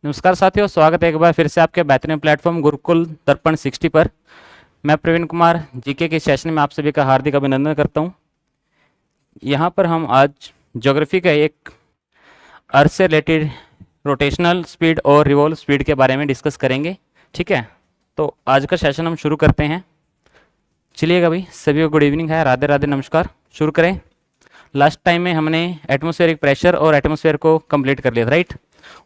नमस्कार साथियों, स्वागत है एक बार फिर से आपके बेहतरीन प्लेटफॉर्म गुरुकुल दर्पण 60 पर। मैं प्रवीण कुमार जीके के सेशन में आप सभी का हार्दिक अभिनंदन करता हूं। यहां पर हम आज ज्योग्राफी का एक अर्थ से रिलेटेड रोटेशनल स्पीड और रिवॉल्व स्पीड के बारे में डिस्कस करेंगे। ठीक है, तो आज का सेशन हम शुरू करते हैं। चलिएगा भाई, सभी को गुड इवनिंग है, राधे राधे, नमस्कार। शुरू करें। लास्ट टाइम में हमने एटमॉस्फेरिक प्रेशर और एटमॉस्फेयर को कंप्लीट कर लिया था, राइट।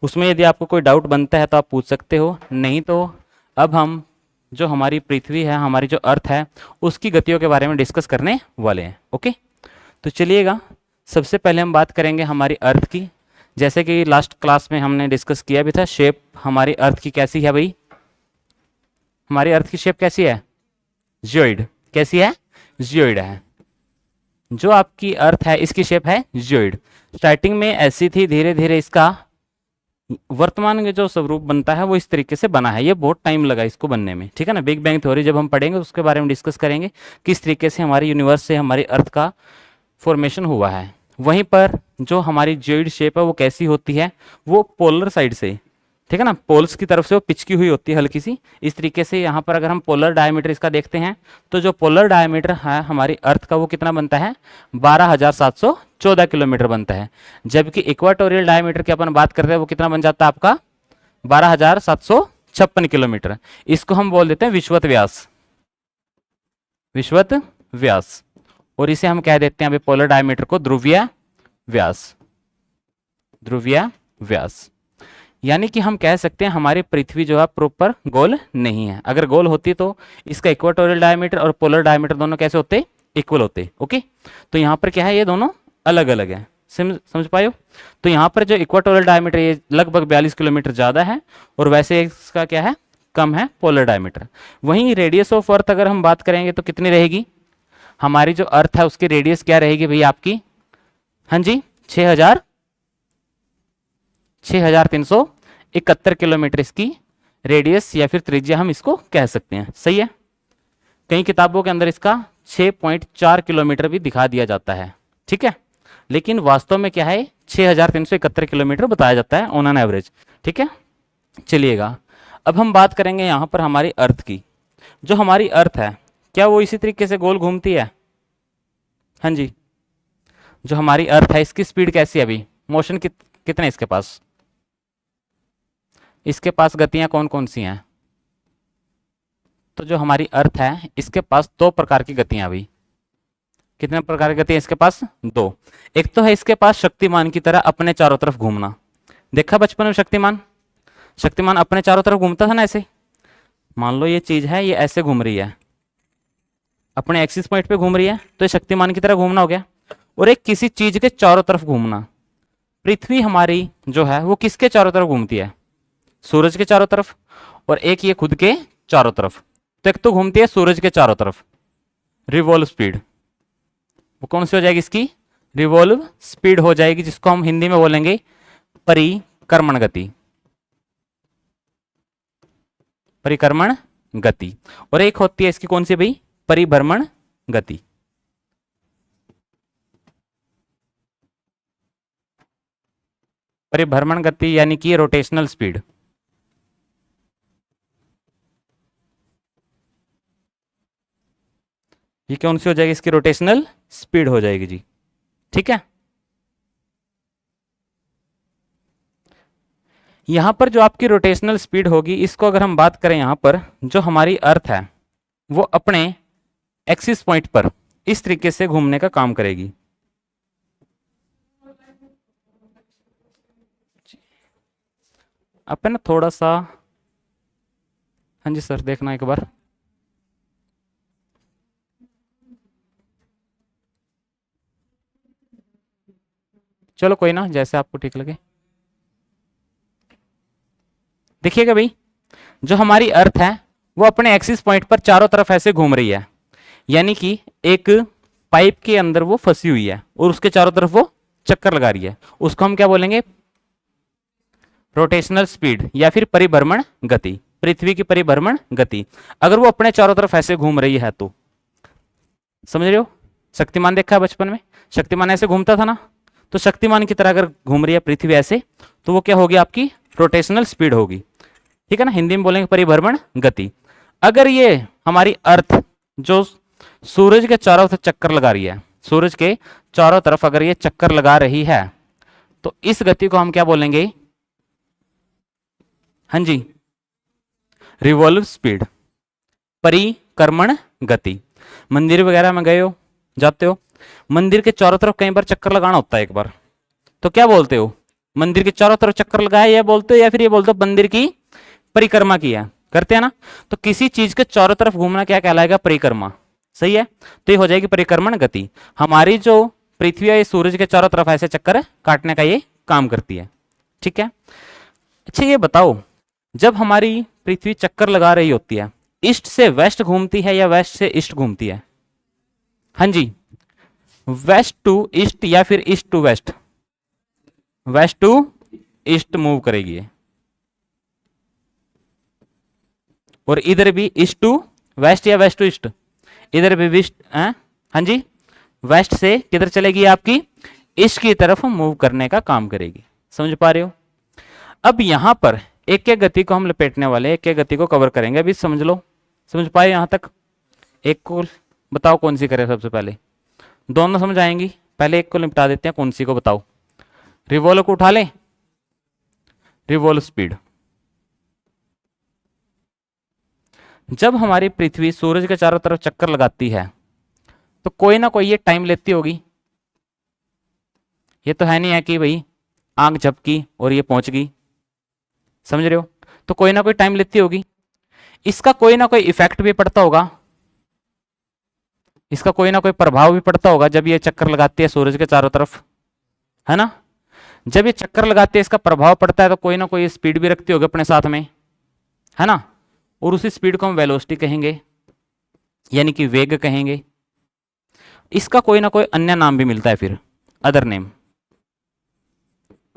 उसमें यदि आपको कोई डाउट बनता है तो आप पूछ सकते हो, नहीं तो अब हम जो हमारी पृथ्वी है, हमारी जो अर्थ है, उसकी गतियों के बारे में डिस्कस करने वाले हैं। ओके, तो चलिएगा, सबसे पहले हम बात करेंगे हमारी अर्थ की। जैसे कि लास्ट क्लास में हमने डिस्कस किया भी था, शेप हमारी अर्थ की कैसी है भाई। हमारी अर्थ की शेप कैसी है? जियोइड। कैसी है? जियोइड है। जो आपकी अर्थ है इसकी शेप है जियोइड। स्टार्टिंग में ऐसी थी, धीरे धीरे इसका वर्तमान में जो स्वरूप बनता है वो इस तरीके से बना है। ये बहुत टाइम लगा इसको बनने में, ठीक है ना। बिग बैंग थ्योरी जब हम पढ़ेंगे उसके बारे में डिस्कस करेंगे किस तरीके से हमारे यूनिवर्स से हमारी अर्थ का फॉर्मेशन हुआ है। वहीं पर जो हमारी जियोइड शेप है वो कैसी होती है, वो पोलर साइड से, ठीक है ना, पोल्स की तरफ से वो पिचकी हुई होती है हल्की सी। इस तरीके से यहाँ पर अगर हम पोलर डायमीटर इसका देखते हैं तो जो पोलर डायमीटर है हमारी अर्थ का वो कितना बनता है? 12,714 किलोमीटर बनता है। जबकि इक्वाटोरियल डायमीटर की अपन बात करते हैं वो कितना बन जाता है आपका? 12,756 किलोमीटर। इसको हम बोल देते हैं विषुवत व्यास। विषुवत व्यास। और इसे हम कह देते हैं अभी पोलर डायमीटर को ध्रुवीय व्यास। ध्रुवीय व्यास। यानी कि हम कह सकते हैं हमारी पृथ्वी जो है प्रॉपर गोल नहीं है। अगर गोल होती तो इसका इक्वाटोरियल डायमीटर और पोलर डायमीटर दोनों कैसे होते? इक्वल होते। ओके, तो यहाँ पर क्या है, ये दोनों अलग अलग है। समझ पाए हो? तो यहाँ पर जो इक्वाटोरियल डायमीटर ये लगभग 42 किलोमीटर ज़्यादा है और वैसे इसका क्या है, कम है पोलर डायमीटर। वहीं रेडियस ऑफ अर्थ अगर हम बात करेंगे तो कितनी रहेगी? हमारी जो अर्थ है उसकी रेडियस क्या रहेगी भैया आपकी? हाँ जी, 6,371 किलोमीटर इसकी रेडियस या फिर त्रिज्या हम इसको कह सकते हैं। सही है। कई किताबों के अंदर इसका 6.4 किलोमीटर भी दिखा दिया जाता है, ठीक है, लेकिन वास्तव में क्या है, 6,371 किलोमीटर बताया जाता है ऑन एन एवरेज। ठीक है, चलिएगा, अब हम बात करेंगे यहाँ पर हमारी अर्थ की। जो हमारी अर्थ है क्या वो इसी तरीके से गोल घूमती है? हाँ जी। जो हमारी अर्थ है इसकी स्पीड कैसी है अभी? मोशन कितने है इसके पास? इसके पास गतियां कौन कौन सी हैं? तो जो हमारी अर्थ है इसके पास दो प्रकार की गतियां अभी। कितने प्रकार की गतियां इसके पास? दो। एक तो है इसके पास शक्तिमान की तरह अपने चारों तरफ घूमना। देखा बचपन में शक्तिमान? शक्तिमान अपने चारों तरफ घूमता था ना ऐसे। मान लो ये चीज है, ये ऐसे घूम रही है, अपने एक्सिस पॉइंट पे घूम रही है, तो ये शक्तिमान की तरह घूमना हो गया। और एक किसी चीज के चारों तरफ घूमना। पृथ्वी हमारी जो है वो किसके चारों तरफ घूमती है? सूरज के चारों तरफ। और एक ये खुद के चारों तरफ। तो एक तो घूमती है सूरज के चारों तरफ, रिवॉल्व स्पीड। वो कौन सी हो जाएगी इसकी? रिवॉल्व स्पीड हो जाएगी, जिसको हम हिंदी में बोलेंगे परिक्रमण गति। परिक्रमण गति। और एक होती है इसकी कौन सी भाई? परिभ्रमण गति। परिभ्रमण गति यानी कि रोटेशनल स्पीड। ये कौन सी हो जाएगी? इसकी रोटेशनल स्पीड हो जाएगी जी। ठीक है, यहां पर जो आपकी रोटेशनल स्पीड होगी, इसको अगर हम बात करें, यहां पर जो हमारी अर्थ है वो अपने एक्सिस पॉइंट पर इस तरीके से घूमने का काम करेगी। अपन थोड़ा सा, हाँ जी सर, देखना एक बार। चलो कोई ना, जैसे आपको ठीक लगे। देखिएगा भाई, जो हमारी अर्थ है वो अपने एक्सिस पॉइंट पर चारों तरफ ऐसे घूम रही है, यानी कि एक पाइप के अंदर वो फंसी हुई है और उसके चारों तरफ वो चक्कर लगा रही है। उसको हम क्या बोलेंगे? रोटेशनल स्पीड या फिर परिभ्रमण गति। पृथ्वी की परिभ्रमण गति। अगर वो अपने चारों तरफ ऐसे घूम रही है तो, समझ रहे हो? शक्तिमान देखा है बचपन में? शक्तिमान ऐसे घूमता था ना। तो शक्तिमान की तरह अगर घूम रही है पृथ्वी ऐसे, तो वो क्या होगी आपकी? रोटेशनल स्पीड होगी, ठीक है ना, हिंदी में बोलेंगे परिभ्रमण गति। अगर ये हमारी अर्थ जो सूरज के चारों तरफ चक्कर लगा रही है, सूरज के चारों तरफ अगर ये चक्कर लगा रही है, तो इस गति को हम क्या बोलेंगे? हाँ जी, रिवॉल्व स्पीड, परिक्रमण गति। मंदिर वगैरह में गए हो, जाते हो, मंदिर के चारों तरफ कई बार चक्कर लगाना होता है एक बार, तो क्या बोलते हो? मंदिर के चारों तरफ चक्कर लगाया ये बोलते हो, या फिर ये बोलते हो मंदिर की परिक्रमा किया, करते हैं ना। तो किसी चीज के चारों तरफ घूमना क्या कहलाएगा? परिक्रमा, सही है। तो ये हो जाएगी परिक्रमण गति। हमारी जो पृथ्वी है, सूरज के चारों तरफ ऐसे चक्कर काटने का ये काम करती है, ठीक है। अच्छा ये बताओ, जब हमारी पृथ्वी चक्कर लगा रही होती है, ईस्ट से वेस्ट घूमती है या वेस्ट से ईस्ट घूमती है? हाँ जी, वेस्ट टू ईस्ट या फिर east to west? West to east move करेगी ये, और इधर भी ईस्ट टू वेस्ट या वेस्ट टू ईस्ट? इधर भी वेस्ट, हाँ जी, वेस्ट से किधर चलेगी? आपकी ईस्ट की तरफ मूव करने का काम करेगी। समझ पा रहे हो? अब यहां पर एक एक गति को हम लपेटने वाले, एक एक गति को कवर करेंगे। अभी समझ लो, समझ पाए यहां तक? एक को बताओ कौन सी करें सबसे पहले? दोनों समझ आएंगी, पहले एक को निपटा देते हैं। कौन सी को बताओ? रिवॉल्व को उठा लें, रिवॉल्व स्पीड। जब हमारी पृथ्वी सूरज के चारों तरफ चक्कर लगाती है, तो कोई ना कोई ये टाइम लेती होगी। ये तो है नहीं है कि भाई आंख झपकी और ये पहुंच गई, समझ रहे हो? तो कोई ना कोई टाइम लेती होगी। इसका कोई ना कोई इफेक्ट भी पड़ता होगा, इसका कोई ना कोई प्रभाव भी पड़ता होगा जब ये चक्कर लगाती है सूरज के चारों तरफ, है ना। जब ये चक्कर लगाती है, इसका प्रभाव पड़ता है, तो कोई ना कोई स्पीड भी रखती होगी अपने साथ में, है ना। और उसी स्पीड को हम वेलोसिटी कहेंगे, यानी कि वेग कहेंगे। इसका कोई ना कोई अन्य नाम भी मिलता है फिर, अदर नेम।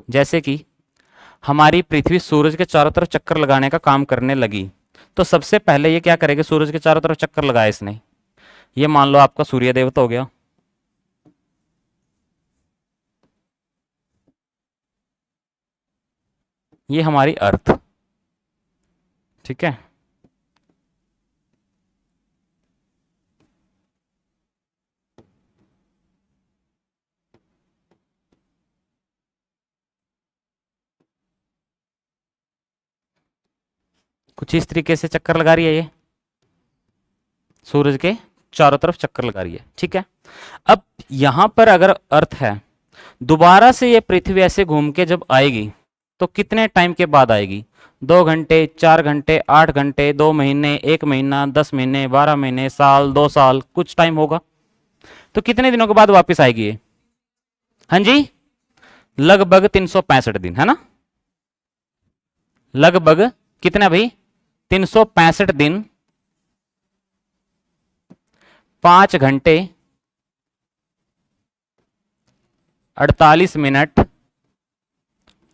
जैसे कि हमारी पृथ्वी सूरज के चारों तरफ चक्कर लगाने का काम करने लगी, तो सबसे पहले ये क्या करेगा? सूरज के चारों तरफ चक्कर लगाया इसने, ये मान लो आपका सूर्य देवता हो गया। ये हमारी अर्थ, ठीक है। कुछ इस तरीके से चक्कर लगा रही है ये, सूरज के चारों तरफ चक्कर लगा रही है, ठीक है। अब यहां पर अगर अर्थ है, दोबारा से ये पृथ्वी ऐसे घूम के जब आएगी, तो कितने टाइम के बाद आएगी? 2 घंटे, 4 घंटे, 8 घंटे, 2 महीने, 1 महीना, 10 महीने, 12 महीने, साल, 2 साल, कुछ टाइम होगा। तो कितने दिनों के बाद वापस आएगी ये? हाँ जी, लगभग 365 दिन, है ना। लगभग कितना भाई? 365 दिन, 5 घंटे, 48 मिनट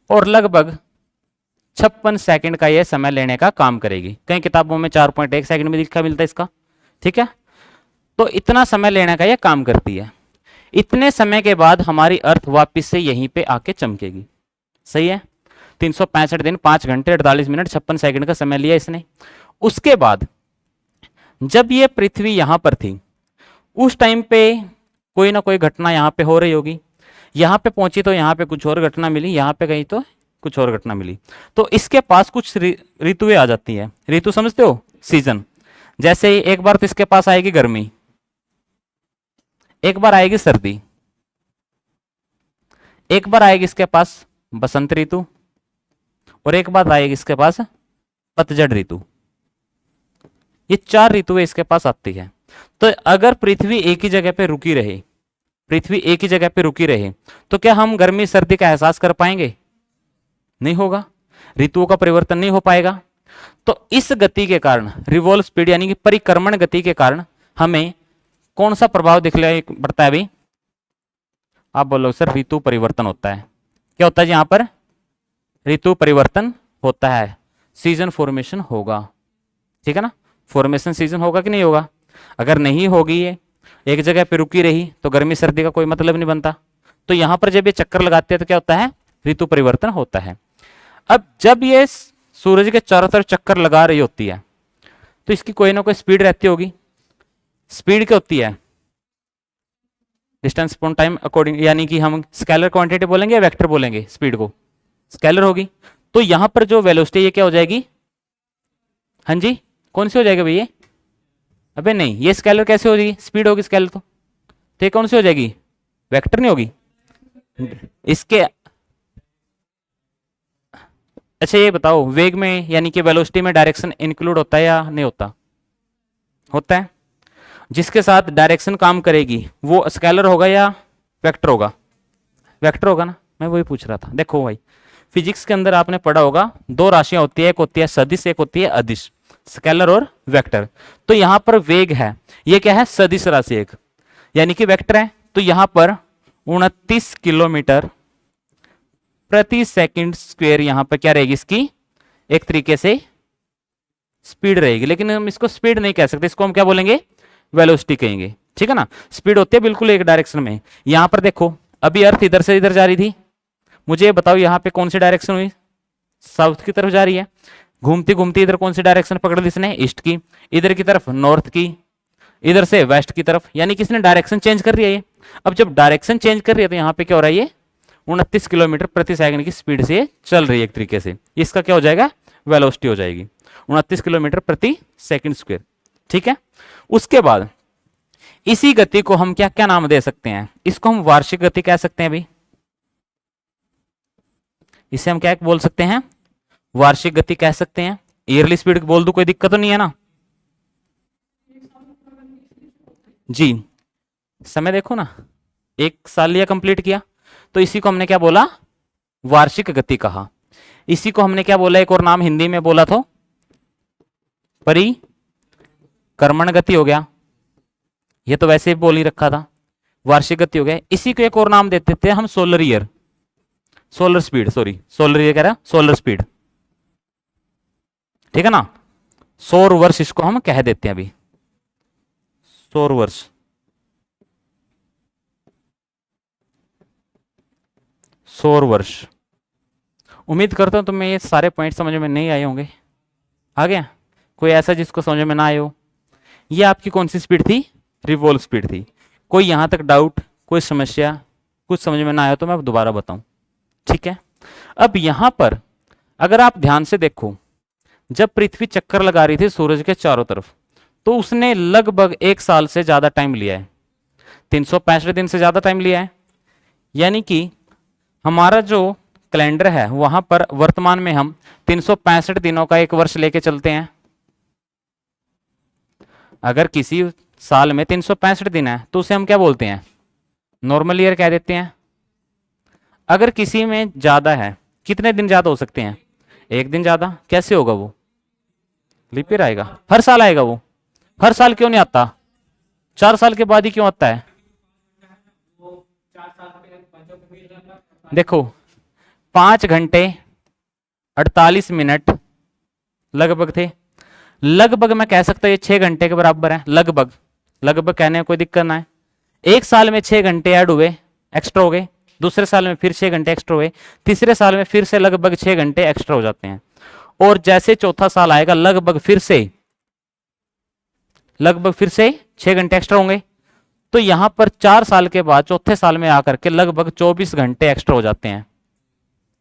और लगभग 56 सेकंड का यह समय लेने का काम करेगी। कई किताबों में 4.1 सेकंड में लिखा मिलता है इसका, ठीक है। तो इतना समय लेने का यह काम करती है। इतने समय के बाद हमारी अर्थ वापस से यहीं पे आके चमकेगी, सही है। 365 दिन, 5 घंटे, 48 मिनट, 56 सेकंड का समय लिया इसने। उसके बाद जब ये पृथ्वी यहां पर थी, उस टाइम पे कोई ना कोई घटना यहां पे हो रही होगी। यहां पे पहुंची तो यहां पे कुछ और घटना मिली, यहां पे गई तो कुछ और घटना मिली। तो इसके पास कुछ ऋतुएं आ जाती है। ऋतु समझते हो? सीजन। जैसे एक बार तो इसके पास आएगी गर्मी, एक बार आएगी सर्दी, एक बार आएगी इसके पास बसंत ऋतु, और एक बार आएगी इसके पास पतझड़ ऋतु। ये 4 ऋतुएं इसके पास आती है। तो अगर पृथ्वी एक ही जगह पे रुकी रहे, पृथ्वी एक ही जगह पे रुकी रहे, तो क्या हम गर्मी सर्दी का एहसास कर पाएंगे? नहीं होगा, ऋतुओं का परिवर्तन नहीं हो पाएगा। तो इस गति के कारण, रिवॉल्व स्पीड यानी कि परिक्रमण गति के कारण, हमें कौन सा प्रभाव दिखलाई पड़ता है अभी? आप बोलो सर, ऋतु परिवर्तन होता है। क्या होता है यहां पर? ऋतु परिवर्तन होता है, सीजन फॉर्मेशन होगा, ठीक है ना। फॉर्मेशन सीजन होगा कि नहीं होगा? अगर नहीं होगी, ये एक जगह पे रुकी रही, तो गर्मी सर्दी का कोई मतलब नहीं बनता। तो यहां पर जब ये चक्कर लगाते हैं तो क्या होता है? ऋतु परिवर्तन होता है। अब जब ये सूरज के चारों तरफ चक्कर लगा रही होती है तो इसकी कोई ना कोई स्पीड रहती होगी। स्पीड क्या होती है? डिस्टेंस अपॉन टाइम अकॉर्डिंग, यानी कि हम स्केलर क्वांटिटी बोलेंगे या वेक्टर बोलेंगे स्पीड को? स्केलर होगी। तो यहां पर जो वेलोसिटी ये क्या हो जाएगी? हाँ जी, कौन सी हो जाएगी भैया? अबे नहीं, ये स्केलर कैसे हो जाएगी? स्पीड होगी स्केलर तो ये कौन सी हो जाएगी? वेक्टर नहीं होगी इसके। अच्छा ये बताओ, वेग में यानी कि वेलोसिटी में डायरेक्शन इंक्लूड होता है या नहीं होता? होता है। जिसके साथ डायरेक्शन काम करेगी वो स्केलर होगा या वेक्टर होगा? वेक्टर होगा ना, मैं वही पूछ रहा था। देखो भाई, फिजिक्स के अंदर आपने पढ़ा होगा, दो राशियां होती है, एक होती है सदिश, एक होती है अदिश, स्केलर और वेक्टर। तो यहां पर वेग है, ये क्या है? सदिश राशि एक, यानी कि वेक्टर है। तो यहां पर 29 किलोमीटर प्रति सेकंड स्क्वायर यहां पर क्या रहेगी इसकी? एक तरीके से स्पीड रहेगी, लेकिन हम इसको स्पीड नहीं कह सकते, इसको हम क्या बोलेंगे? वेलोसिटी कहेंगे। ठीक है ना? स्पीड होती है बिल्कुल एक डायरेक्शन में। यहां पर देखो, अभी अर्थ इधर से इधर जा रही थी, मुझे बताओ यहां पे कौन सी डायरेक्शन हुई? साउथ की तरफ जा रही है। घूमती घूमती इधर कौन सी डायरेक्शन पकड़ ली इसने? ईस्ट की। इधर की तरफ नॉर्थ की, इधर से वेस्ट की तरफ, यानी कि इसने डायरेक्शन चेंज कर रही है ये। अब जब डायरेक्शन चेंज कर रही है तो यहाँ पे क्या हो रहा है? ये 29 किलोमीटर प्रति सेकंड की स्पीड से चल रही है एक तरीके से, इसका क्या हो जाएगा? वेलोसिटी हो जाएगी 29 किलोमीटर प्रति सेकंड स्क्वायर। ठीक है। उसके बाद इसी गति को हम क्या क्या नाम दे सकते हैं? इसको हम वार्षिक गति कह सकते हैं अभी। इसे हम क्या बोल सकते हैं? वार्षिक गति कह सकते हैं। ईयरली स्पीड बोल दो, कोई दिक्कत तो नहीं है ना? जी, समय देखो ना, एक साल लिया कंप्लीट किया, तो इसी को हमने क्या बोला? वार्षिक गति कहा। इसी को हमने क्या बोला? एक और नाम हिंदी में बोला था, परिक्रमण गति हो गया। ये तो वैसे ही बोल ही रखा था, वार्षिक गति हो गया। इसी को एक और नाम देते थे हम, solar year, solar speed, sorry solar year कह रहा, सोलर स्पीड। ठीक है ना? सौर वर्ष इसको हम कह देते हैं अभी, सौर वर्ष, सौर वर्ष। उम्मीद करता हूं तुम्हें ये सारे पॉइंट समझ में नहीं आए होंगे। आ गया? कोई ऐसा जिसको समझ में ना आए हो? ये आपकी कौन सी स्पीड थी? रिवॉल्व स्पीड थी। कोई यहां तक डाउट, कोई समस्या, कुछ समझ में ना आया तो मैं दोबारा बताऊं। ठीक है। अब यहां पर अगर आप ध्यान से देखो, जब पृथ्वी चक्कर लगा रही थी सूरज के चारों तरफ, तो उसने लगभग एक साल से ज्यादा टाइम लिया है, 365 दिन से ज्यादा टाइम लिया है। यानी कि हमारा जो कैलेंडर है वहां पर वर्तमान में हम 365 दिनों का एक वर्ष लेके चलते हैं। अगर किसी साल में 365 दिन है तो उसे हम क्या बोलते हैं? नॉर्मल ईयर कह देते हैं। अगर किसी में ज्यादा है, कितने दिन ज्यादा हो सकते हैं? एक दिन ज्यादा। कैसे होगा वो? लीप ईयर आएगा, हर साल आएगा वो। हर साल क्यों नहीं आता? 4 साल के बाद ही क्यों आता है? देखो, 5 घंटे 48 मिनट लगभग थे। लगभग मैं कह सकता हूं ये 6 घंटे के बराबर है, लगभग। लगभग कहने में कोई दिक्कत ना है। एक साल में 6 घंटे ऐड हुए, एक्स्ट्रा हो गए। दूसरे साल में फिर 6 घंटे एक्स्ट्रा हुए। तीसरे साल में फिर से लगभग 6 घंटे एक्स्ट्रा हो जाते हैं। और जैसे चौथा साल आएगा लगभग फिर से 6 घंटे एक्स्ट्रा होंगे। तो यहां पर 4 साल के बाद चौथे साल में आकर के लगभग 24 घंटे एक्स्ट्रा हो जाते हैं।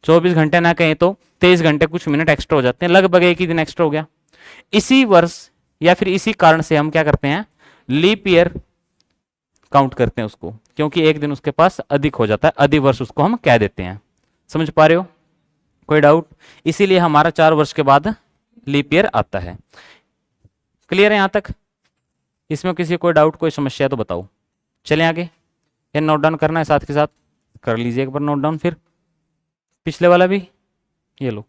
24 घंटे ना कहें तो 23 घंटे कुछ मिनट एक्स्ट्रा हो जाते हैं, लगभग एक ही दिन एक्स्ट्रा हो गया। इसी वर्ष या फिर इसी कारण से हम क्या करते हैं? लीप ईयर काउंट करते हैं उसको, क्योंकि एक दिन उसके पास अधिक हो जाता है, अधिवर्ष उसको हम कह देते हैं। समझ पा रहे हो? कोई डाउट? इसीलिए हमारा 4 वर्ष के बाद लीप ईयर आता है। क्लियर है यहां तक? इसमें किसी कोई डाउट, कोई समस्या तो बताओ। चलें आगे। ये नोट डाउन करना है साथ के साथ, कर लीजिए एक बार नोट डाउन। फिर पिछले वाला भी ये लो।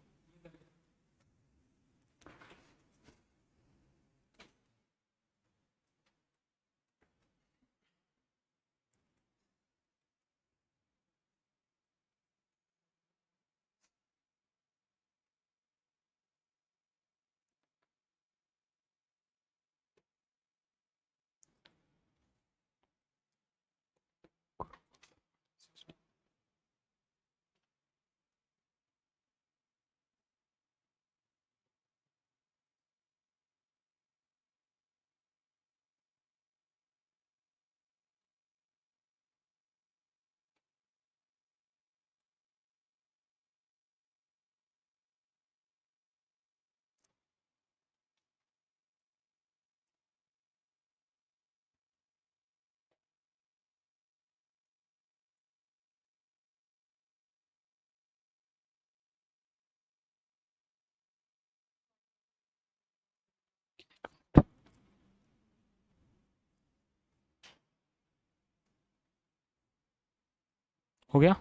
हो गया।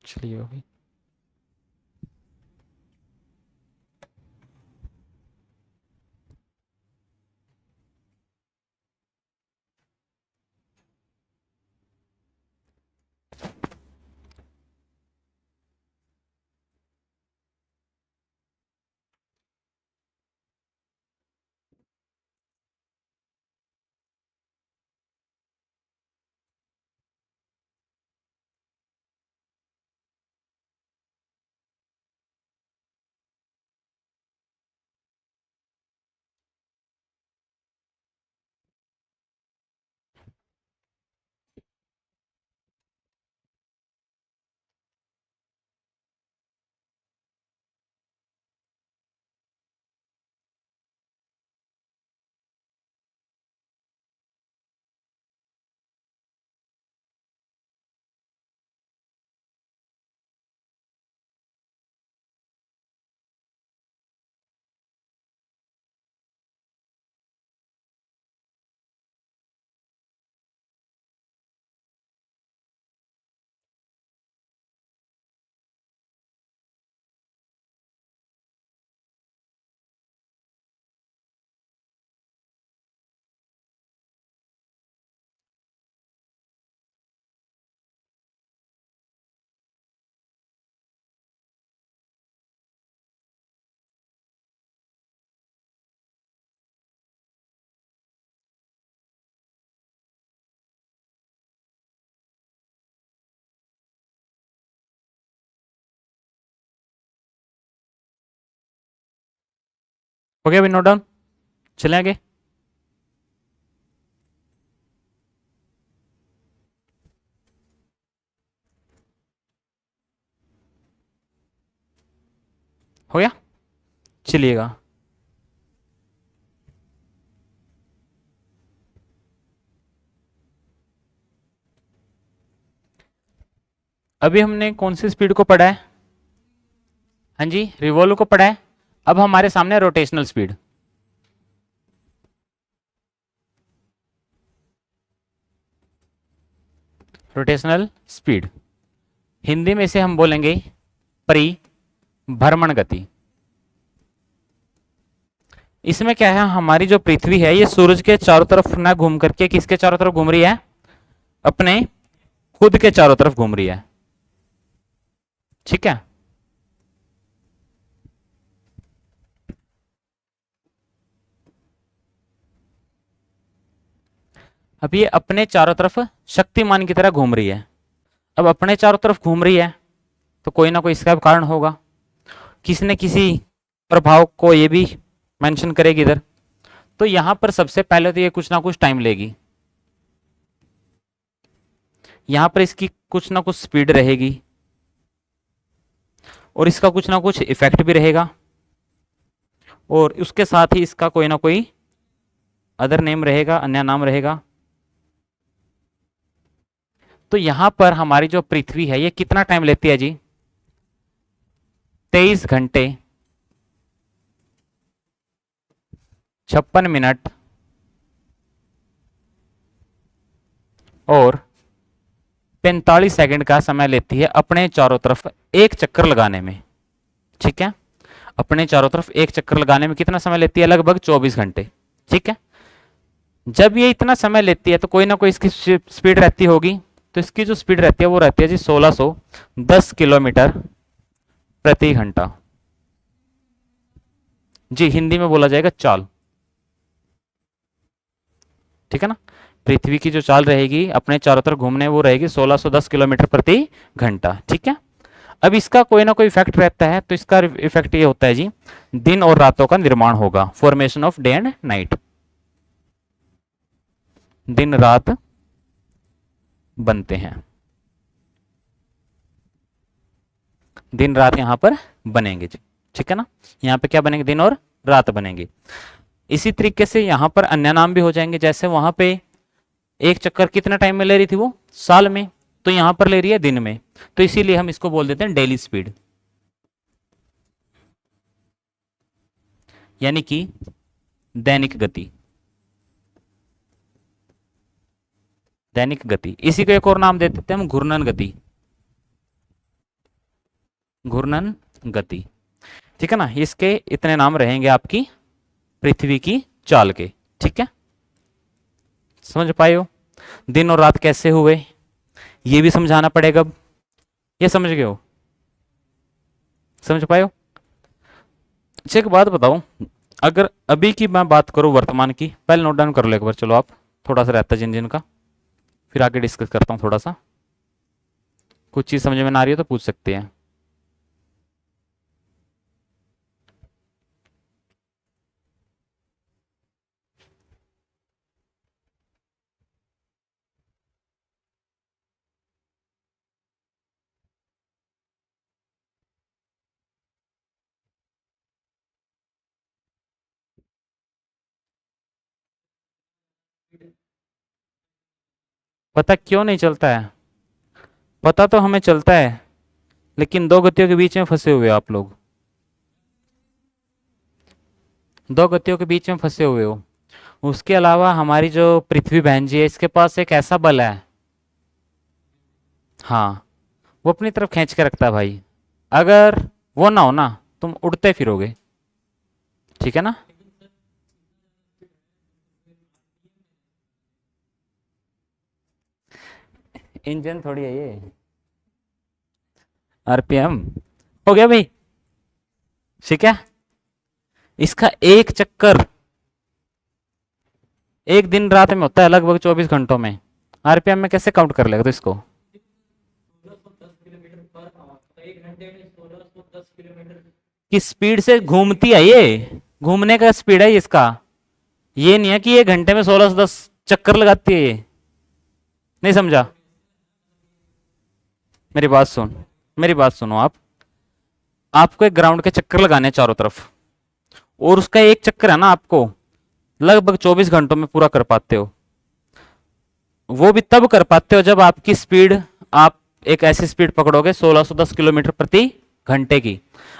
चलिए हो गई। हो गया अभी नोट डाउन। चले आगे। हो गया। चलिएगा। अभी हमने कौन सी स्पीड को पढ़ा है? हाँ जी, रिवॉल्व को पढ़ा है। अब हमारे सामने rotational speed. Rotational speed Hindi में इसे हम बोलेंगे परिभ्रमण गति। इसमें क्या है, हमारी जो पृथ्वी है ये सूरज के चारों तरफ ना घूम करके किसके चारों तरफ घूम रही है? अपने खुद के चारों तरफ घूम रही है। ठीक है। अब ये अपने चारों तरफ शक्तिमान की तरह घूम रही है। अब अपने चारों तरफ घूम रही है तो कोई ना कोई इसका कारण होगा। किसी न किसी प्रभाव को ये भी मेंशन करेगी इधर। तो यहां पर सबसे पहले तो ये कुछ ना कुछ टाइम लेगी। यहां पर इसकी कुछ ना कुछ स्पीड रहेगी और इसका कुछ ना कुछ इफेक्ट भी रहेगा और उसके साथ ही इसका कोई ना कोई अदर नेम रहेगा, अन्य नाम रहेगा। तो यहां पर हमारी जो पृथ्वी है ये कितना टाइम लेती है जी? 23 घंटे 56 मिनट और 45 सेकंड का समय लेती है अपने चारों तरफ एक चक्कर लगाने में। ठीक है। अपने चारों तरफ एक चक्कर लगाने में कितना समय लेती है? लगभग 24 घंटे। ठीक है। जब ये इतना समय लेती है तो कोई ना कोई इसकी स्पीड रहती होगी। तो इसकी जो स्पीड रहती है वो रहती है जी 1610 किलोमीटर प्रति घंटा। जी हिंदी में बोला जाएगा चाल। ठीक है ना। पृथ्वी की जो चाल रहेगी अपने चारों तरफ घूमने वो रहेगी 1610 किलोमीटर प्रति घंटा। ठीक है। अब इसका कोई ना कोई इफेक्ट रहता है। तो इसका इफेक्ट ये होता है जी, दिन और रातों का निर्माण होगा, formation of day and night. दिन रात बनते हैं, दिन रात यहां पर बनेंगे जी। ठीक है ना। यहां पे क्या बनेंगे? दिन और रात बनेंगे। इसी तरीके से यहां पर अन्य नाम भी हो जाएंगे। जैसे वहां पे एक चक्कर कितना टाइम में ले रही थी वो? साल में। तो यहां पर ले रही है दिन में। तो इसीलिए हम इसको बोल देते हैं डेली स्पीड। यानी कि दैनिक गति। दैनिक गति, इसी को एक और नाम दे देते हैं हम, घूर्णन गति। घूर्णन गति, ठीक है ना। इसके इतने नाम रहेंगे आपकी पृथ्वी की चाल के, ठीक है। समझ पाए हो? दिन और रात कैसे हुए ये भी समझाना पड़ेगा अब। ये समझ गए हो? समझ पाए हो? अच्छा एक बात बताओ, अगर अभी की मैं बात करूं वर्तमान की, पहले नोट डाउन कर लो एक बार, चलो आप, थोड़ा सा रहता है जिन जिन का, फिर आगे डिस्कस करता हूं थोड़ा सा। कुछ चीज समझ में ना आ रही हो तो पूछ सकते हैं। पता क्यों नहीं चलता है? पता तो हमें चलता है, लेकिन दो गतियों के बीच में फंसे हुए हो आप लोग। दो गतियों के बीच में फंसे हुए हो। उसके अलावा हमारी जो पृथ्वी बहन जी है, इसके पास एक ऐसा बल है, हाँ, वो अपनी तरफ खींच के रखता है भाई। अगर वो ना हो ना, तुम उड़ते फिरोगे, ठीक है ना। इंजन थोड़ी है ये, आरपीएम। हो गया भाई, ठीक है। इसका एक चक्कर एक दिन रात में होता है, लगभग 24 घंटों में। आरपीएम में कैसे काउंट कर लेगा तो इसको? की स्पीड से घूमती है ये, घूमने का स्पीड है इसका। ये नहीं है कि ये घंटे में 1610 चक्कर लगाती है ये। नहीं समझा? मेरी बात सुन, मेरी बात सुनो आप। आपको एक ग्राउंड के चक्कर लगाने हैं चारों तरफ, और उसका एक चक्कर है ना, आपको लगभग 24 घंटों में पूरा कर पाते हो। वो भी तब कर पाते हो जब आपकी स्पीड, आप एक ऐसी स्पीड पकड़ोगे 1610 किलोमीटर प्रति घंटे की।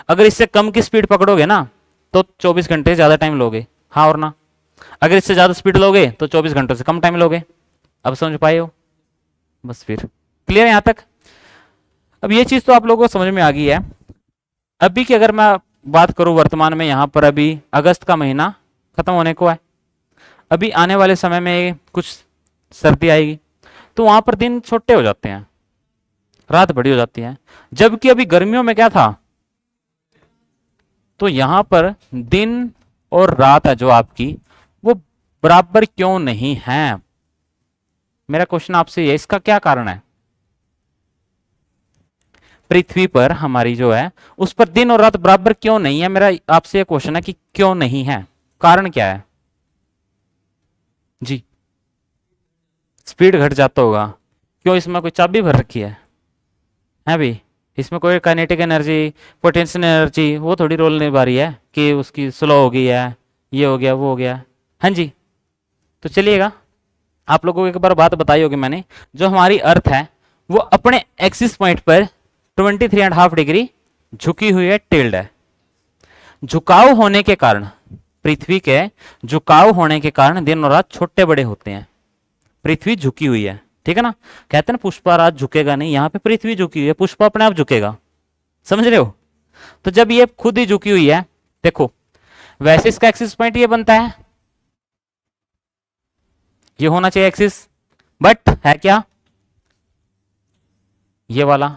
अगर इससे कम की स्पीड पकड़ोगे ना, तो 24 घंटे ज्यादा टाइम लोगे, हाँ और ना। अगर इससे ज्यादा स्पीड लोगे तो 24 घंटों से कम टाइम लोगे। अब समझ पाए हो? बस फिर क्लियर है यहां तक? अब ये चीज तो आप लोगों को समझ में आ गई है। अभी की अगर मैं बात करूं वर्तमान में, यहां पर अभी अगस्त का महीना खत्म होने को है। अभी आने वाले समय में कुछ सर्दी आएगी, तो वहां पर दिन छोटे हो जाते हैं, रात बड़ी हो जाती है। जबकि अभी गर्मियों में क्या था, तो यहां पर दिन और रात है जो आपकी, वो बराबर क्यों नहीं है? मेरा क्वेश्चन आपसे ये, इसका क्या कारण है? पृथ्वी पर हमारी जो है, उस पर दिन और रात बराबर क्यों नहीं है? मेरा आपसे ये क्वेश्चन है कि क्यों नहीं है, कारण क्या है? जी, स्पीड घट जाता होगा। क्यों, इसमें कोई चाबी भर रखी है भी? इसमें कोई काइनेटिक एनर्जी, पोटेंशियल एनर्जी वो थोड़ी रोल निभा रही है कि उसकी स्लो हो गई है, ये हो गया वो हो गया। हाँ जी, तो चलिएगा, आप लोगों को एक बार बात बताई होगी मैंने, जो हमारी अर्थ है वो अपने एक्सिस पॉइंट पर 23.5 डिग्री झुकी हुई है, टिल्ड है। झुकाव होने के कारण, पृथ्वी के झुकाव होने के कारण दिन और रात छोटे बड़े होते हैं। पृथ्वी झुकी हुई है, ठीक है ना। कहते हैं ना पुष्पा राज झुकेगा नहीं, यहां पे पृथ्वी झुकी हुई है, पुष्पा अपने आप झुकेगा। समझ रहे हो? तो जब ये खुद ही झुकी हुई है, देखो वैसे इसका एक्सिस पॉइंट ये बनता है, ये होना चाहिए एक्सिस, बट है क्या, ये वाला।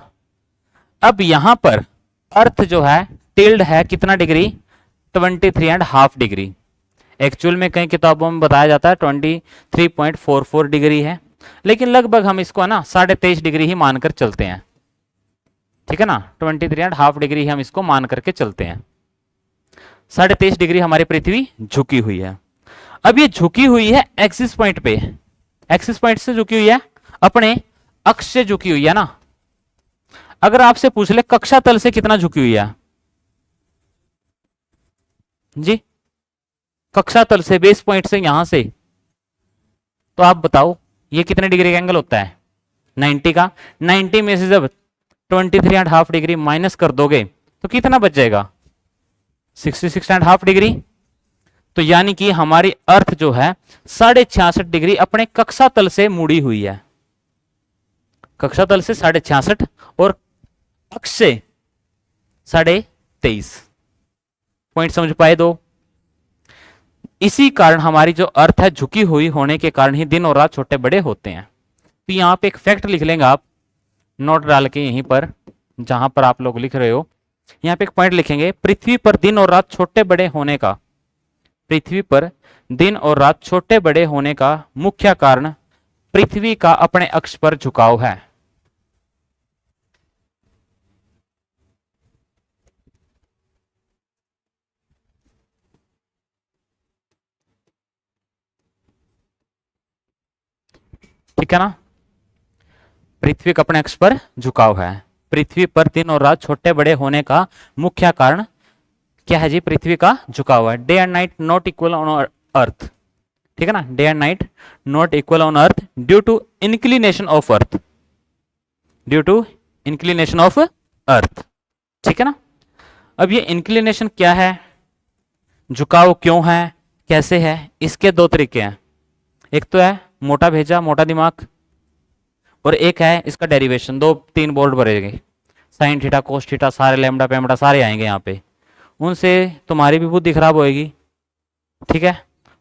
अब यहां पर अर्थ जो है टिल्ड है कितना डिग्री, 23.5 डिग्री। एक्चुअल में कई किताबों में बताया जाता है 23.44 डिग्री है, लेकिन लगभग हम इसको है ना 23.5 डिग्री ही मानकर चलते हैं, ठीक है ना। 23.5 डिग्री हम इसको मान करके चलते हैं। 23.5 डिग्री हमारी पृथ्वी झुकी हुई है। अब ये झुकी हुई है एक्सिस पॉइंट पे, एक्सिस पॉइंट से झुकी हुई है, अपने अक्ष से झुकी हुई है ना। अगर आपसे पूछ ले कक्षा तल से कितना झुकी हुई है जी, कक्षा तल से, बेस पॉइंट से, यहां से, तो आप बताओ ये कितने डिग्री का एंगल होता है? 90 का। 90 में से जब 23.5 डिग्री माइनस कर दोगे तो कितना बच जाएगा? 66.5 डिग्री। तो यानी कि हमारी अर्थ जो है 66.5 अपने कक्षा तल से मुड़ी हुई है, कक्षा तल से 66.5 और अक्ष से 23.5। पॉइंट समझ पाए दो। इसी कारण हमारी जो अर्थ है झुकी हुई होने के कारण ही दिन और रात छोटे बड़े होते हैं। तो यहां पे एक फैक्ट लिख लेंगे आप, नोट डाल के यहीं पर जहां पर आप लोग लिख रहे हो, यहां पे एक पॉइंट लिखेंगे, पृथ्वी पर दिन और रात छोटे बड़े होने का, पृथ्वी पर दिन और रात छोटे बड़े होने का मुख्य कारण पृथ्वी का अपने अक्ष पर झुकाव है। ठीक है ना, पृथ्वी का अपने अक्ष पर झुकाव है। पृथ्वी पर दिन और रात छोटे बड़े होने का मुख्य कारण क्या है जी? पृथ्वी का झुकाव है। Day and night not equal on earth, ठीक है ना, day and night not equal on earth due to inclination of earth, due to inclination of earth, ठीक है ना। अब ये इंक्लिनेशन क्या है, झुकाव क्यों है, कैसे है, इसके दो तरीके हैं। एक तो है मोटा भेजा, मोटा दिमाग, और एक है इसका डेरिवेशन। दो तीन बोर्ड भरेंगे, साइन थीटा कोस थीटा सारे लैम्डा पेम्डा सारे आएंगे यहाँ पे, उनसे तुम्हारी भी बुद्धि खराब होएगी। ठीक है,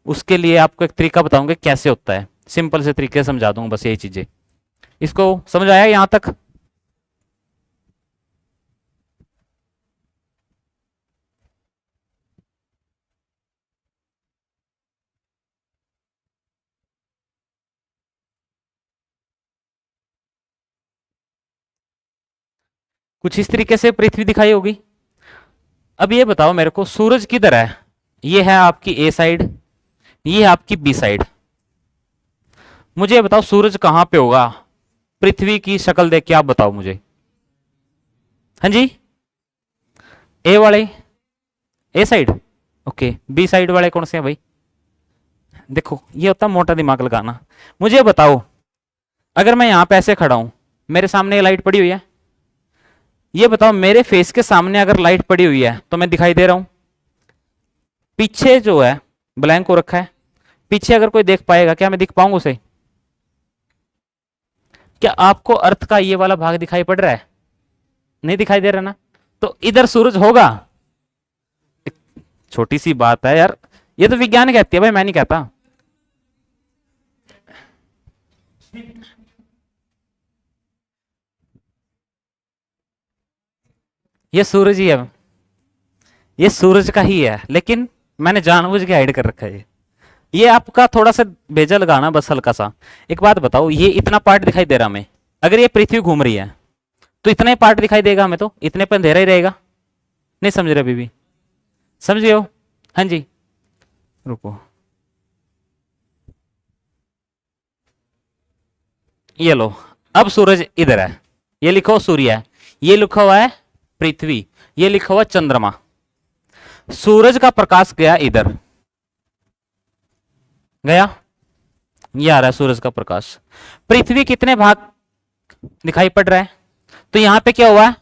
उसके लिए आपको एक तरीका बताऊंगा कैसे होता है, सिंपल से तरीके से समझा दूंगा, बस यही चीजें। इसको समझ आया यहां तक? कुछ इस तरीके से पृथ्वी दिखाई होगी। अब ये बताओ मेरे को, सूरज किधर है? ये है आपकी ए साइड, ये है आपकी बी साइड। मुझे बताओ सूरज कहां पे होगा? पृथ्वी की शक्ल देख के आप बताओ मुझे। हाँ जी, ए वाले ए साइड, ओके। बी साइड वाले कौन से हैं भाई? देखो ये होता मोटा दिमाग लगाना। मुझे बताओ, अगर मैं यहां पे ऐसे खड़ा हूं, मेरे सामने ये लाइट पड़ी हुई है, ये बताओ मेरे फेस के सामने अगर लाइट पड़ी हुई है तो मैं दिखाई दे रहा हूं? पीछे जो है ब्लैंक हो रखा है, पीछे अगर कोई देख पाएगा क्या मैं दिख पाऊंगा उसे? क्या आपको अर्थ का ये वाला भाग दिखाई पड़ रहा है? नहीं दिखाई दे रहा ना, तो इधर सूरज होगा। छोटी सी बात है यार, ये तो विज्ञान कहती है भाई, मैं नहीं कहता। ये सूरज ही है, ये सूरज का ही है, लेकिन मैंने जानबूझ के हाइड कर रखा है। ये आपका थोड़ा सा भेजा लगाना बस हल्का सा। एक बात बताओ, ये इतना पार्ट दिखाई दे रहा हमें, अगर ये पृथ्वी घूम रही है तो इतना ही पार्ट दिखाई देगा हमें, तो इतने पर अंधेरा ही रहेगा। नहीं समझ रहे अभी भी? समझे हो? हाँ जी, रुको, ये लो, अब सूरज इधर है, ये लिखो सूर्य है, ये लिखा हुआ है पृथ्वी, ये लिखा हुआ चंद्रमा। सूरज का प्रकाश गया इधर, गया, ये आ रहा है सूरज का प्रकाश। पृथ्वी कितने भाग दिखाई पड़ रहा है? तो यहां पे क्या हुआ,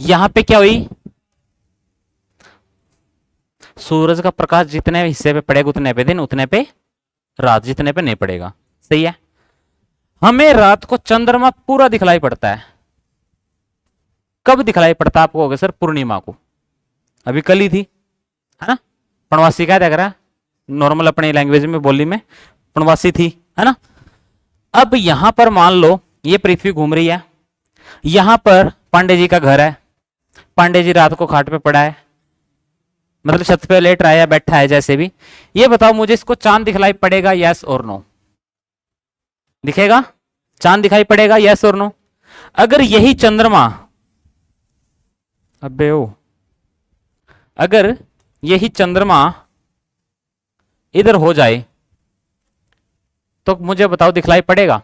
यहां पे क्या हुई, सूरज का प्रकाश जितने हिस्से पे पड़ेगा उतने पे दिन, उतने पे रात, जितने पे नहीं पड़ेगा। सही है। हमें रात को चंद्रमा पूरा दिखलाई पड़ता है। कब दिखलाई पड़ता आपको? होगा सर पूर्णिमा को, अभी कल ही थी, है ना। पणवासी क्या देख रहा, नॉर्मल अपनी लैंग्वेज में बोली में पणवासी थी, है ना। अब यहां पर मान लो ये पृथ्वी घूम रही है, यहां पर पांडे जी का घर है, पांडे जी रात को खाट पे पड़ा है, मतलब छत पे लेट रहा है या बैठा है, जैसे भी। ये बताओ मुझे, इसको चांद दिखलाई पड़ेगा, यस और नो? दिखेगा, चांद दिखाई पड़ेगा, यस और नो? अगर यही चंद्रमा, अबे ओ, अगर यही चंद्रमा इधर हो जाए तो मुझे बताओ दिखलाई पड़ेगा?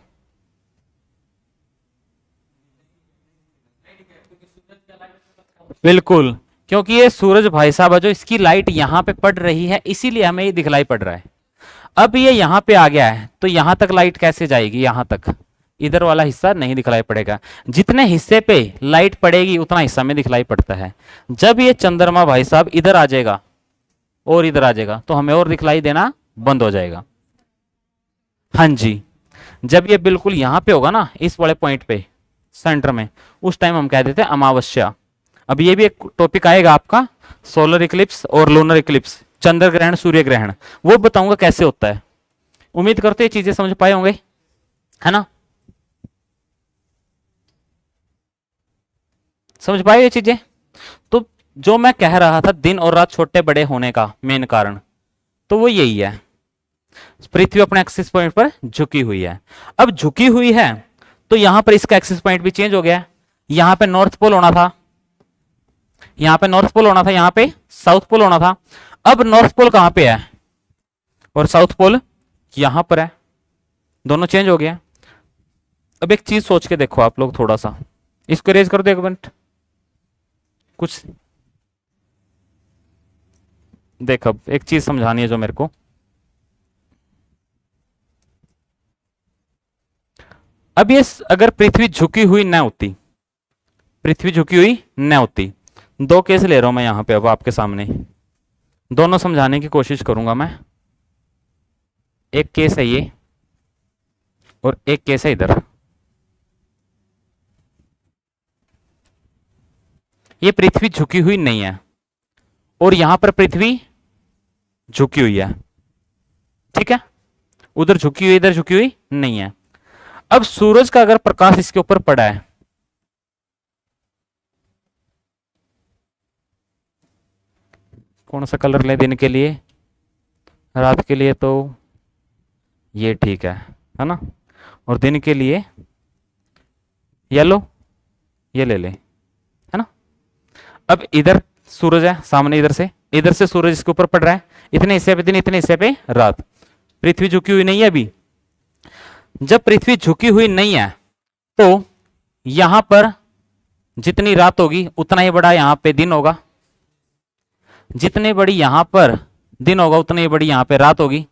बिल्कुल, क्योंकि ये सूरज भाई साहब है, जो इसकी लाइट यहां पे पड़ रही है, इसीलिए हमें ये दिखलाई पड़ रहा है। अब ये यहां पे आ गया है तो यहां तक लाइट कैसे जाएगी? यहां तक, इधर वाला हिस्सा नहीं दिखलाई पड़ेगा। जितने हिस्से पे लाइट पड़ेगी उतना हिस्सा में दिखलाई पड़ता है। जब ये चंद्रमा भाई साहब इधर आ जाएगा, और इधर आ जाएगा, तो हमें और दिखलाई देना बंद हो जाएगा। हाँ जी, जब ये बिल्कुल यहां पे होगा ना, इस वाले पॉइंट पे सेंटर में, उस टाइम हम कह देते हैं अमावस्या। अब ये भी एक टॉपिक आएगा आपका, सोलर इक्लिप्स और लूनर इक्लिप्स, चंद्र ग्रहण सूर्य ग्रहण, वो बताऊंगा कैसे होता है। उम्मीद करते हैं चीजें समझ पाए होंगे, है ना? समझ पाए ये चीजें? तो जो मैं कह रहा था दिन और रात छोटे बड़े होने का मेन कारण, तो वो यही है, पृथ्वी अपने एक्सिस पॉइंट पर झुकी हुई है। अब झुकी हुई है तो यहां पर इसका एक्सिस पॉइंट भी चेंज हो गया है। यहां पे नॉर्थ पोल होना था, यहां पे नॉर्थ पोल होना था, यहां पे साउथ पोल होना था। अब नॉर्थ पोल कहां पे है और साउथ पोल यहां पर है, दोनों चेंज हो गया। अब एक चीज सोच के देखो आप लोग, थोड़ा सा इसको रेज कर दो एक मिनट। कुछ देख, अब एक चीज समझानी है जो मेरे को। अब ये अगर पृथ्वी झुकी हुई न होती, पृथ्वी झुकी हुई न होती, दो केस ले रहा हूं मैं यहां पे अब आपके सामने, दोनों समझाने की कोशिश करूंगा मैं। एक केस है ये और एक केस है इधर। ये पृथ्वी झुकी हुई नहीं है और यहां पर पृथ्वी झुकी हुई है, ठीक है? उधर झुकी हुई, इधर झुकी हुई नहीं है। अब सूरज का अगर प्रकाश इसके ऊपर पड़ा है, कौन सा कलर ले दिन के लिए, रात के लिए तो ये ठीक है ना? और दिन के लिए येलो, ये ले ले, है ना? अब इधर सूरज है सामने, इधर से सूरज इसके ऊपर पड़ रहा है, इतने हिस्से पे दिन, इतने हिस्से पे रात। पृथ्वी झुकी हुई नहीं है अभी। जब पृथ्वी झुकी हुई नहीं है तो यहां पर जितनी रात होगी उतना ही बड़ा यहां पे दिन होगा, जितने बड़ी यहां पर दिन होगा उतनी ही बड़ी यहां पे रात होगी,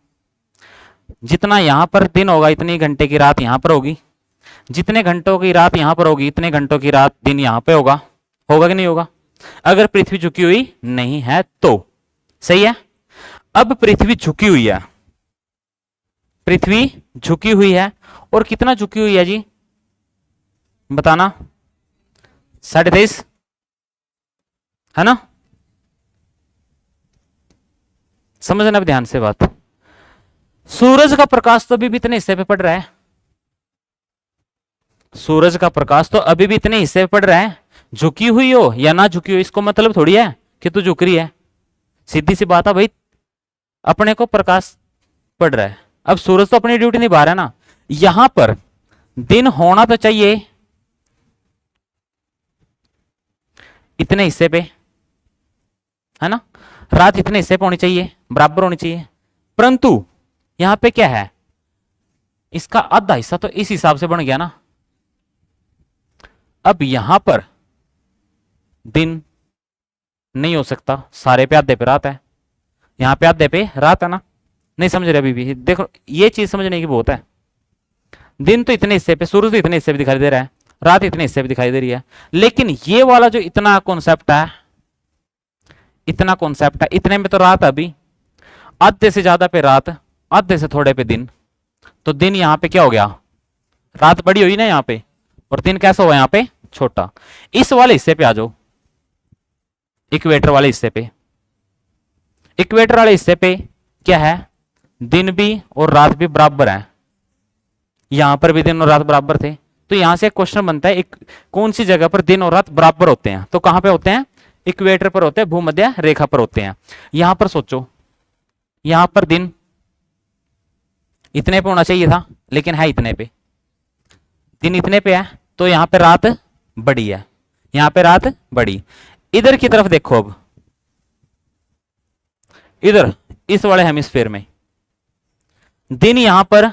जितना यहां पर दिन होगा इतनी घंटे की रात यहां पर होगी, जितने घंटों की रात यहां पर होगी इतने घंटों की रात दिन यहां पे होगा। होगा कि नहीं होगा? अगर पृथ्वी झुकी हुई नहीं है तो। सही है? अब पृथ्वी झुकी हुई है, पृथ्वी झुकी हुई है, और कितना झुकी हुई है जी बताना? 23.5, है ना? समझना अब ध्यान से बात। सूरज का प्रकाश तो अभी भी इतने हिस्से पे पड़ रहा है, सूरज का प्रकाश तो अभी भी इतने हिस्से पे पड़ रहा है, झुकी हुई हो या ना झुकी हो इसको मतलब थोड़ी है कि तू झुक रही है। सीधी सी बात है भाई, अपने को प्रकाश पड़ रहा है। अब सूरज तो अपनी ड्यूटी निभा रहा है ना। यहां पर दिन होना तो चाहिए इतने हिस्से पे, है ना? रात इतने हिस्से पे होनी चाहिए, बराबर होनी चाहिए, परंतु यहां पे क्या है, इसका आधा हिस्सा तो इस हिसाब से बन गया ना। अब यहां पर दिन नहीं हो सकता, सारे पे आधे पे रात है, यहां पे आधे पे रात है ना? नहीं समझ रहे अभी भी? देखो ये चीज समझने की बहुत है। दिन तो इतने हिस्से पे, सूरज तो इतने हिस्से पे दिखाई दे रहा है, रात इतने हिस्से पे दिखाई दे रही है, लेकिन ये वाला जो इतना कॉन्सेप्ट है, इतना कॉन्सेप्ट है, इतने में तो रात अभी आधे से ज्यादा पे रात, आधे से थोड़े पे दिन, तो दिन यहां पे क्या हो गया, रात बड़ी हुई ना यहां पे, और दिन कैसा हुआ यहां पे छोटा। इस वाले हिस्से पे आ जाओ, इक्वेटर वाले हिस्से पे। इक्वेटर वाले हिस्से पे क्या है, दिन भी और रात भी बराबर है, यहां पर भी दिन और रात बराबर थे। तो यहां से एक क्वेश्चन बनता है, एक कौन सी जगह पर दिन और रात बराबर होते हैं? तो कहां पे होते हैं? इक्वेटर पर होते हैं, भूमध्य रेखा पर होते हैं। यहां पर सोचो, यहां पर दिन इतने पे होना चाहिए था, लेकिन है इतने पे, दिन इतने पे है, तो यहां पे रात बड़ी है, यहां पे रात बड़ी। इधर की तरफ देखो, अब इधर इस वाले हेमिस्फीयर में दिन यहां पर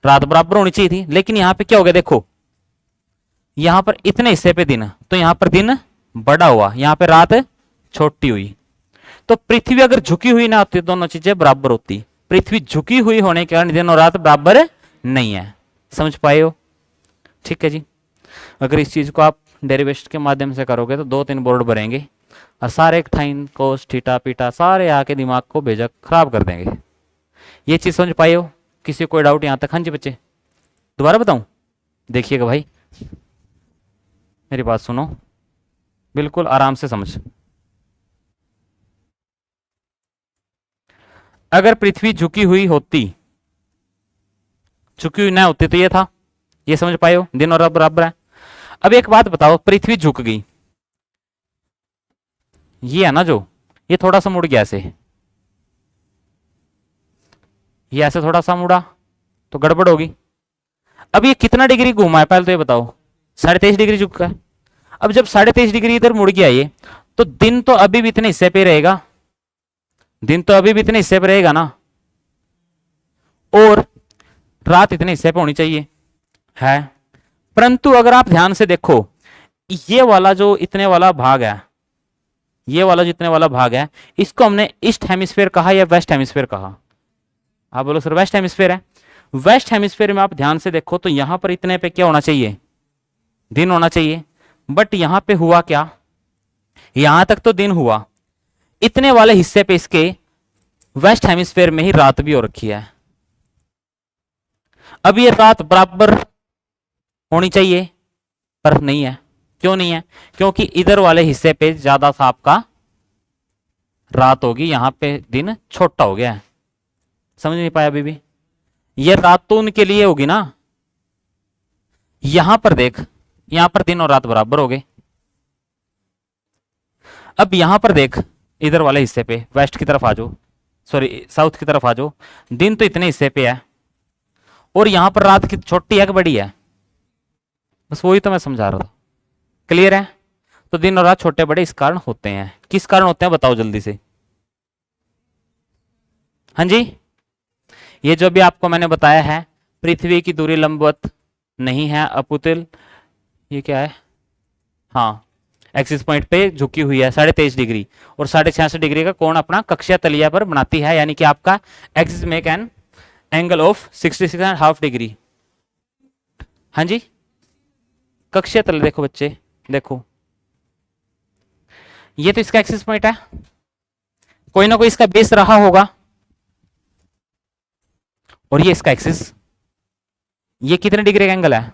रात बराबर होनी चाहिए थी, लेकिन यहां पे क्या हो गया देखो, यहां पर इतने हिस्से पे दिन, तो यहां पर दिन बड़ा हुआ, यहां पे रात छोटी हुई। तो पृथ्वी अगर झुकी हुई ना होती, दोनों चीजें बराबर होती। पृथ्वी झुकी हुई होने के कारण दिन और रात बराबर नहीं है। समझ पाए हो? ठीक है जी। अगर इस चीज को आप डेरिवेशन के माध्यम से करोगे तो 2-3 बोर्ड भरेंगे, और सारे थाइन कोस थीटा पीटा सारे आके दिमाग को बेझक खराब कर देंगे। ये चीज़ समझ पाए हो? किसी को कोई डाउट यहाँ तक? हाँ जी बच्चे, दोबारा बताऊं? देखिएगा भाई, मेरी बात सुनो, बिल्कुल आराम से समझ। अगर पृथ्वी झुकी हुई होती, झुकी हुई ना होती तो ये था, ये समझ पाए हो? दिन और रात बराबर है। अब एक बात बताओ, पृथ्वी झुक गई, ये है ना जो, ये थोड़ा सा मुड़ गया ऐसे, ये ऐसे थोड़ा सा मुड़ा तो गड़बड़ होगी। अब ये कितना डिग्री घूमा है पहले तो ये बताओ? 23.5 डिग्री झुका है। अब जब 23.5 डिग्री इधर मुड़ गया ये, तो दिन तो अभी भी इतने हिस्से पे रहेगा, दिन तो अभी भी इतने हिस्से पे रहेगा ना, और रात इतने हिस्से पे होनी चाहिए है। परंतु अगर आप ध्यान से देखो, ये वाला जो इतने वाला भाग है, ये वाला जो इतने वाला भाग है, इसको हमने ईस्ट हेमिस्फीयर कहा या वेस्ट हेमिस्फीयर कहा? आप बोलो सर वेस्ट हेमिस्फीयर है। वेस्ट हेमिस्फीयर में आप ध्यान से देखो तो यहां पर इतने पे क्या होना चाहिए? दिन होना चाहिए। बट यहां पे हुआ क्या? यहां तक तो दिन हुआ, इतने वाले हिस्से पे इसके वेस्ट हेमिस्फीयर में ही रात भी हो रखी है। अब ये रात बराबर होनी चाहिए, पर नहीं है। क्यों नहीं है? क्योंकि इधर वाले हिस्से पे ज्यादा सा आपका रात होगी, यहां पे दिन छोटा हो गया है। समझ नहीं पाया अभी भी? ये रात तो उनके लिए होगी ना, यहां पर देख, यहां पर दिन और रात बराबर हो गए। अब यहां पर देख, इधर वाले हिस्से पे वेस्ट की तरफ आ जाओ, सॉरी साउथ की तरफ आ जाओ, दिन तो इतने हिस्से पे है, और यहां पर रात की छोटी है कि बड़ी है? बस वही तो मैं समझा रहा था। क्लियर है? तो दिन और रात छोटे बड़े इस कारण होते हैं। किस कारण होते हैं बताओ जल्दी से? हाँ जी, ये जो भी आपको मैंने बताया है, पृथ्वी की दूरी लंबवत नहीं है अपुतिल, ये क्या है? हाँ, एक्सिस पॉइंट पे झुकी हुई है 23.5 डिग्री, और 66 डिग्री का कोण अपना कक्षीय तलिया पर बनाती है, यानी कि आपका axis make an angle of 66.5 degree. हाँ जी, कक्षीय तल देखो बच्चे, देखो ये तो इसका एक्सिस पॉइंट है, कोई ना कोई इसका बेस रहा होगा, और ये इसका एक्सिस, ये कितने डिग्री का एंगल है?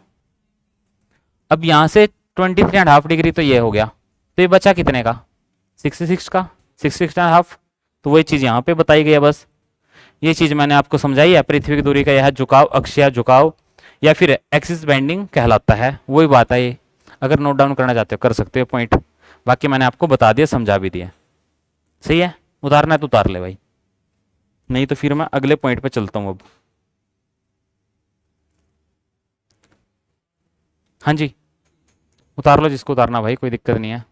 अब यहां से 23.5 डिग्री तो ये हो गया, तो ये बचा कितने का? 66 का, 66.5। तो वही चीज यहां पे बताई गई है। बस ये चीज मैंने आपको समझाई है, पृथ्वी की दूरी का यह झुकाव अक्षीय झुकाव या फिर एक्सिस बेंडिंग कहलाता है। वही बात है ये, अगर नोट डाउन करना चाहते हो कर सकते हो पॉइंट, बाकी मैंने आपको बता दिया, समझा भी दिया। सही है? उतारना है तो उतार ले भाई, नहीं तो फिर मैं अगले पॉइंट पे चलता हूं अब। हाँ जी, उतार लो जिसको उतारना भाई, कोई दिक्कत नहीं है।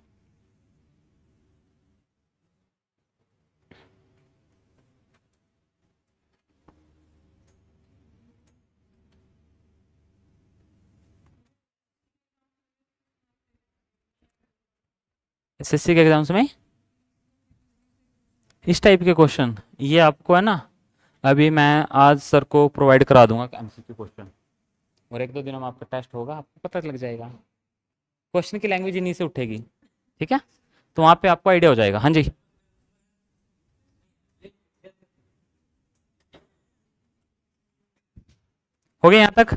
एसएससी के एग्जाम्स में इस टाइप के क्वेश्चन, ये आपको है ना, अभी मैं आज सर को प्रोवाइड करा दूंगा एमसीक्यू क्वेश्चन, और 1-2 दिनों में आपका टेस्ट होगा, आपको पता लग जाएगा, क्वेश्चन की लैंग्वेज इन्हीं से उठेगी। ठीक है, तो वहां पे आपको आइडिया हो जाएगा। हाँ जी, हो गया यहां तक?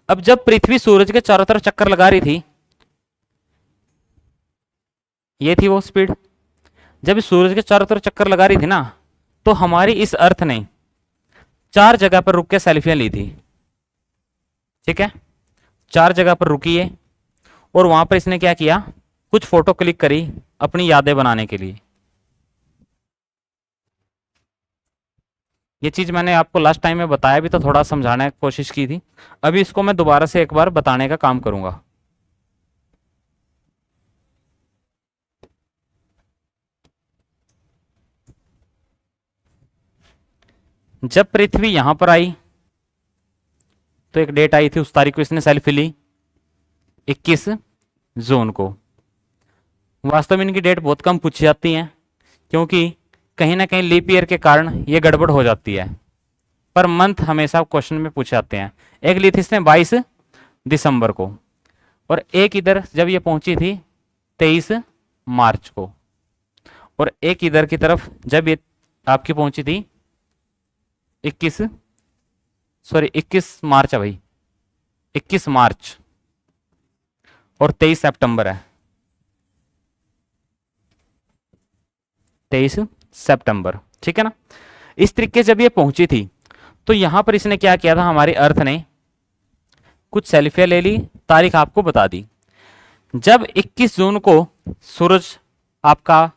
अब जब पृथ्वी सूरज के चारों तरफ चक्कर लगा रही थी, ये थी वो स्पीड, जब इस सूरज के चारों तरफ चक्कर लगा रही थी ना, तो हमारी इस अर्थ ने 4 जगह पर रुक के सेल्फियां ली थी। ठीक है, 4 जगह पर रुकी है, और वहां पर इसने क्या किया, कुछ फोटो क्लिक करी अपनी यादें बनाने के लिए। ये चीज मैंने आपको लास्ट टाइम में बताया भी, तो थोड़ा समझाने की कोशिश की थी, अभी इसको मैं दोबारा से एक बार बताने का काम करूंगा। जब पृथ्वी यहां पर आई तो एक डेट आई थी, उस तारीख को इसने सेल्फी ली 21 जून को। वास्तव में इनकी डेट बहुत कम पूछी जाती है, क्योंकि कहीं ना कहीं लीप ईयर के कारण ये गड़बड़ हो जाती है, पर मंथ हमेशा क्वेश्चन में पूछे जाते हैं। एक ली थी इसने 22 दिसंबर को, और एक इधर जब ये पहुंची थी 23 मार्च को। और एक इधर की तरफ जब ये आपकी पहुंची थी 21 मार्च है भाई, 21 मार्च, और 23 सितंबर है, 23 सितंबर, ठीक है ना। इस तरीके से जब ये पहुंची थी तो यहां पर इसने क्या किया था, हमारे अर्थ ने कुछ सेल्फियां ले ली, तारीख आपको बता दी। जब 21 जून को सूरज आपका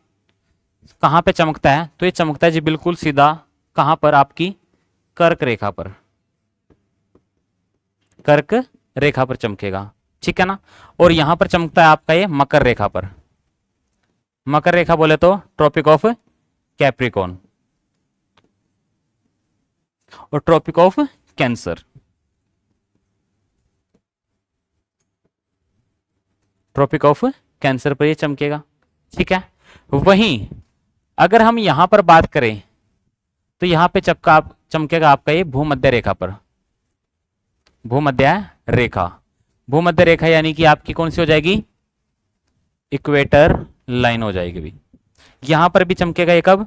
कहां पे चमकता है, तो ये चमकता है जी बिल्कुल सीधा कहां पर, आपकी कर्क रेखा पर, कर्क रेखा पर चमकेगा, ठीक है ना। और यहां पर चमकता है आपका ये मकर रेखा पर, मकर रेखा बोले तो ट्रॉपिक ऑफ कैप्रिकॉन और tropic of Cancer, tropic of Cancer पर ये चमकेगा, ठीक है। वहीं अगर हम यहां पर बात करें तो यहां पे चमकेगा आपका ये भूमध्य रेखा पर, भूमध्य रेखा, भूमध्य रेखा यानी कि आपकी कौन सी हो जाएगी, इक्वेटर लाइन हो जाएगी भी। यहां पर भी चमकेगा ये कब,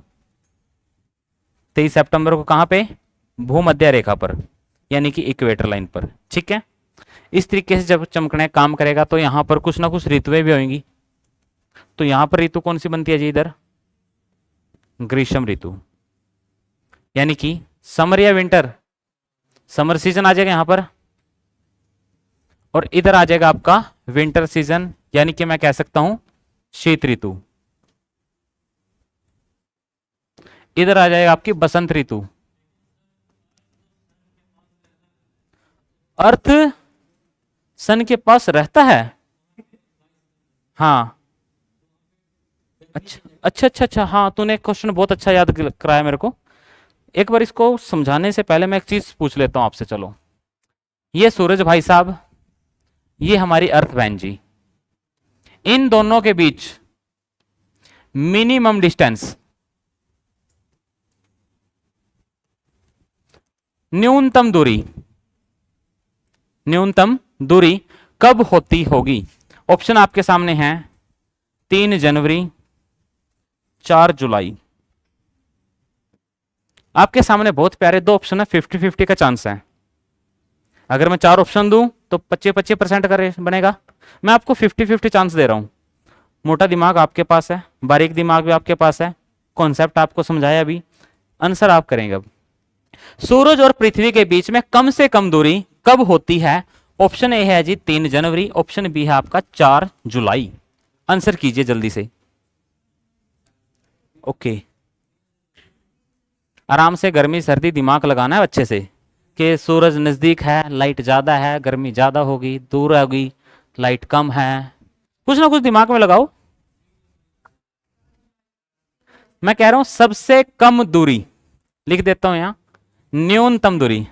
23 सितंबर को, कहां पे, भूमध्य रेखा पर यानी कि इक्वेटर लाइन पर, ठीक है। इस तरीके से जब चमकने काम करेगा तो यहां पर कुछ ना कुछ ऋतुएं भी होंगी। तो यहां पर ऋतु कौन सी बनती है जी, इधर ग्रीष्म ऋतु, यानी कि समर या विंटर, समर सीजन आ जाएगा यहां पर, और इधर आ जाएगा आपका विंटर सीजन, यानी कि मैं कह सकता हूं शीत ऋतु। इधर आ जाएगा आपकी बसंत ऋतु। अर्थ सन के पास रहता है, हाँ, अच्छा अच्छा अच्छा अच्छा, हाँ तूने क्वेश्चन बहुत अच्छा याद कराया मेरे को। एक बार इसको समझाने से पहले मैं एक चीज पूछ लेता हूं आपसे। चलो, ये सूरज भाई साहब, ये हमारी अर्थ बहन जी, इन दोनों के बीच मिनिमम डिस्टेंस, न्यूनतम दूरी, न्यूनतम दूरी कब होती होगी? ऑप्शन आपके सामने हैं 3 जनवरी, 4 जुलाई। आपके सामने बहुत प्यारे 2 ऑप्शन है, 50-50 का चांस है। अगर मैं 4 ऑप्शन दूं तो 25% का बनेगा। मैं आपको 50-50 चांस दे रहा हूं। मोटा दिमाग आपके पास है, बारीक दिमाग भी आपके पास है, कॉन्सेप्ट आपको समझाया अभी, आंसर आप करेंगे। अब सूरज और पृथ्वी के बीच में कम से कम दूरी कब होती है? ऑप्शन ए है जी 3 जनवरी, ऑप्शन बी है आपका 4 जुलाई। आंसर कीजिए जल्दी से। ओके, आराम से, गर्मी सर्दी दिमाग लगाना है अच्छे से, कि सूरज नजदीक है लाइट ज्यादा है, गर्मी ज्यादा होगी, दूर होगी लाइट कम है, कुछ ना कुछ दिमाग में लगाओ। मैं कह रहा हूं सबसे कम दूरी, लिख देता हूं यहां, न्यूनतम दूरी,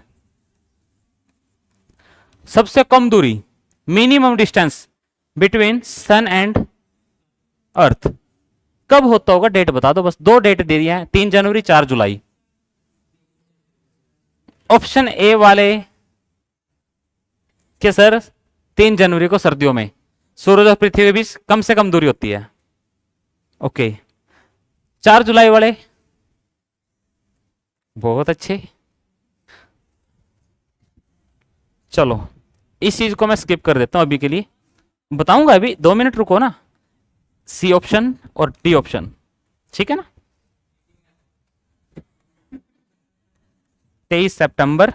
सबसे कम दूरी, minimum distance between sun and earth कब होता होगा? डेट बता दो बस। 2 डेट दे दिया है, 3 जनवरी, 4 जुलाई। ऑप्शन ए वाले कि सर 3 जनवरी को सर्दियों में सूरज और पृथ्वी के बीच कम से कम दूरी होती है। ओके, 4 जुलाई वाले, बहुत अच्छे। चलो, इस चीज को मैं स्किप कर देता हूं अभी के लिए, बताऊंगा अभी, 2 मिनट रुको ना। सी ऑप्शन और डी ऑप्शन, ठीक है ना। 23 सितंबर,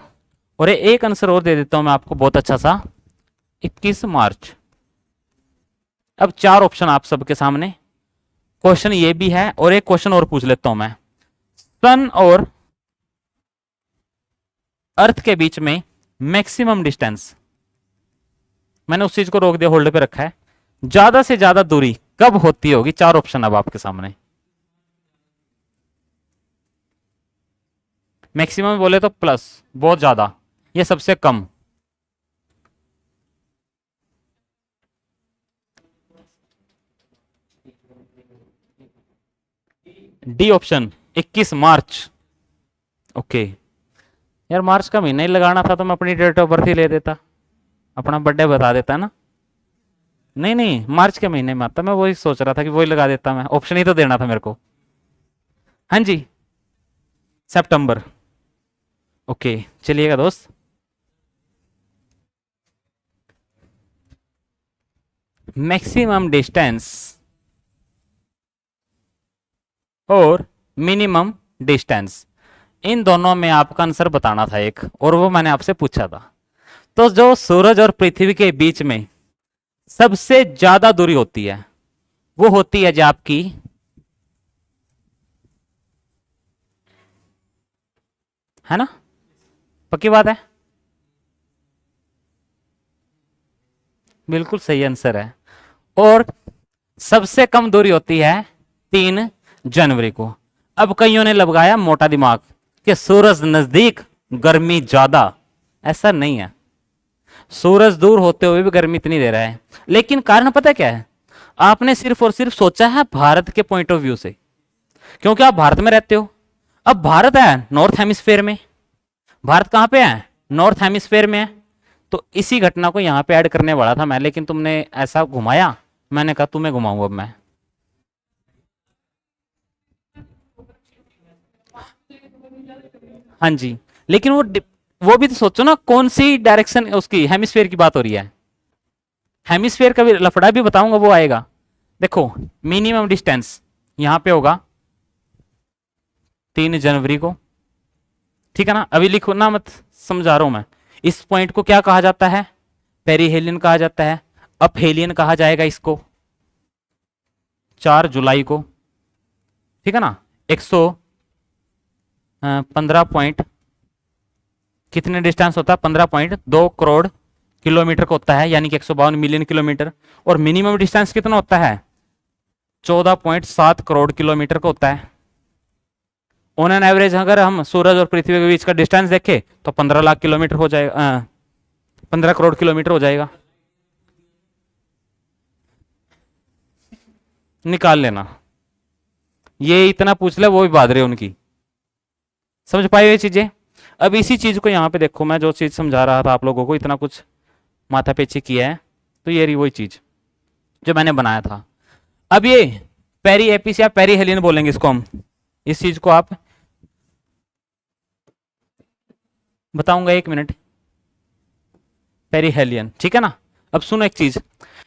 और एक आंसर और दे देता हूं मैं आपको बहुत अच्छा सा, 21 मार्च। अब 4 ऑप्शन आप सबके सामने, क्वेश्चन ये भी है, और एक क्वेश्चन और पूछ लेता हूं मैं। सन और अर्थ के बीच में मैक्सिमम डिस्टेंस, मैंने उस चीज को रोक दिया, होल्ड पे रखा है, ज्यादा से ज्यादा दूरी कब होती होगी? 4 ऑप्शन अब आपके सामने। मैक्सिमम बोले तो प्लस, बहुत ज्यादा, ये सबसे कम। डी ऑप्शन 21 मार्च। ओके यार, मार्च का महीना ही लगाना था तो मैं अपनी डेट ऑफ बर्थ ही ले देता, अपना बर्थडे बता देता ना। नहीं नहीं, मार्च के महीने में आता, मैं वही सोच रहा था कि वही लगा देता, मैं ऑप्शन ही तो देना था मेरे को। हाँ जी, सितंबर। ओके, चलिएगा दोस्त। मैक्सिमम डिस्टेंस और मिनिमम डिस्टेंस, इन दोनों में आपका आंसर बताना था एक, और वो मैंने आपसे पूछा था। तो जो सूरज और पृथ्वी के बीच में सबसे ज्यादा दूरी होती है वो होती है जो आपकी, है ना, पक्की बात है, बिल्कुल सही आंसर है। और सबसे कम दूरी होती है 3 जनवरी को। अब कईयों ने लगाया मोटा दिमाग कि सूरज नजदीक गर्मी ज्यादा, ऐसा नहीं है। सूरज दूर होते हुए भी गर्मी इतनी दे रहा है, लेकिन कारण पता है क्या है? आपने सिर्फ और सिर्फ सोचा है भारत के पॉइंट ऑफ व्यू से, क्योंकि आप भारत में रहते हो। अब भारत है नॉर्थ हेमिस्फेयर में, भारत कहां पे है? नॉर्थ हेमिस्फेयर में है। तो इसी घटना को यहां पे ऐड करने वाला था मैं, लेकिन तुमने ऐसा घुमाया, मैंने कहा तुम्हें घुमाऊं अब मैं। हाँ जी, लेकिन वो भी तो सोचो ना, कौन सी डायरेक्शन उसकी हेमिस्फेयर की बात हो रही है। हेमिस्फेयर का भी लफड़ा भी बताऊंगा, वो आएगा। देखो, मिनिमम डिस्टेंस यहां पे होगा 3 जनवरी को, ठीक है ना। अभी लिखो ना मत, समझा रहा हूं मैं। इस पॉइंट को क्या कहा जाता है? पेरीहेलियन कहा जाता है। अपहेलियन कहा जाएगा इसको 4 जुलाई को, ठीक है ना। 115 पॉइंट कितने डिस्टेंस होता है? 15.2 करोड़ किलोमीटर का होता है, यानी कि 152 मिलियन किलोमीटर। और मिनिमम डिस्टेंस कितना होता है? 14.7 करोड़ किलोमीटर का होता है। ऑन एन एवरेज अगर हम सूरज और पृथ्वी के बीच का डिस्टेंस देखें तो 15 लाख किलोमीटर हो जाएगा, 15 करोड़ किलोमीटर हो जाएगा। निकाल लेना, ये इतना पूछ ले वो भी बात रहे उनकी। समझ पाए ये चीजें? अब इसी चीज को यहाँ पे देखो, मैं जो चीज समझा रहा था आप लोगों को, इतना कुछ माथा पेची किया है, तो ये रही वही चीज जो मैंने बनाया था। अब ये पेरी एपिस या पेरी हेलियन बोलेंगे इसको हम, इस चीज को आप बताऊंगा 1 मिनट। पेरीहेलियन, ठीक है ना। अब सुनो एक चीज,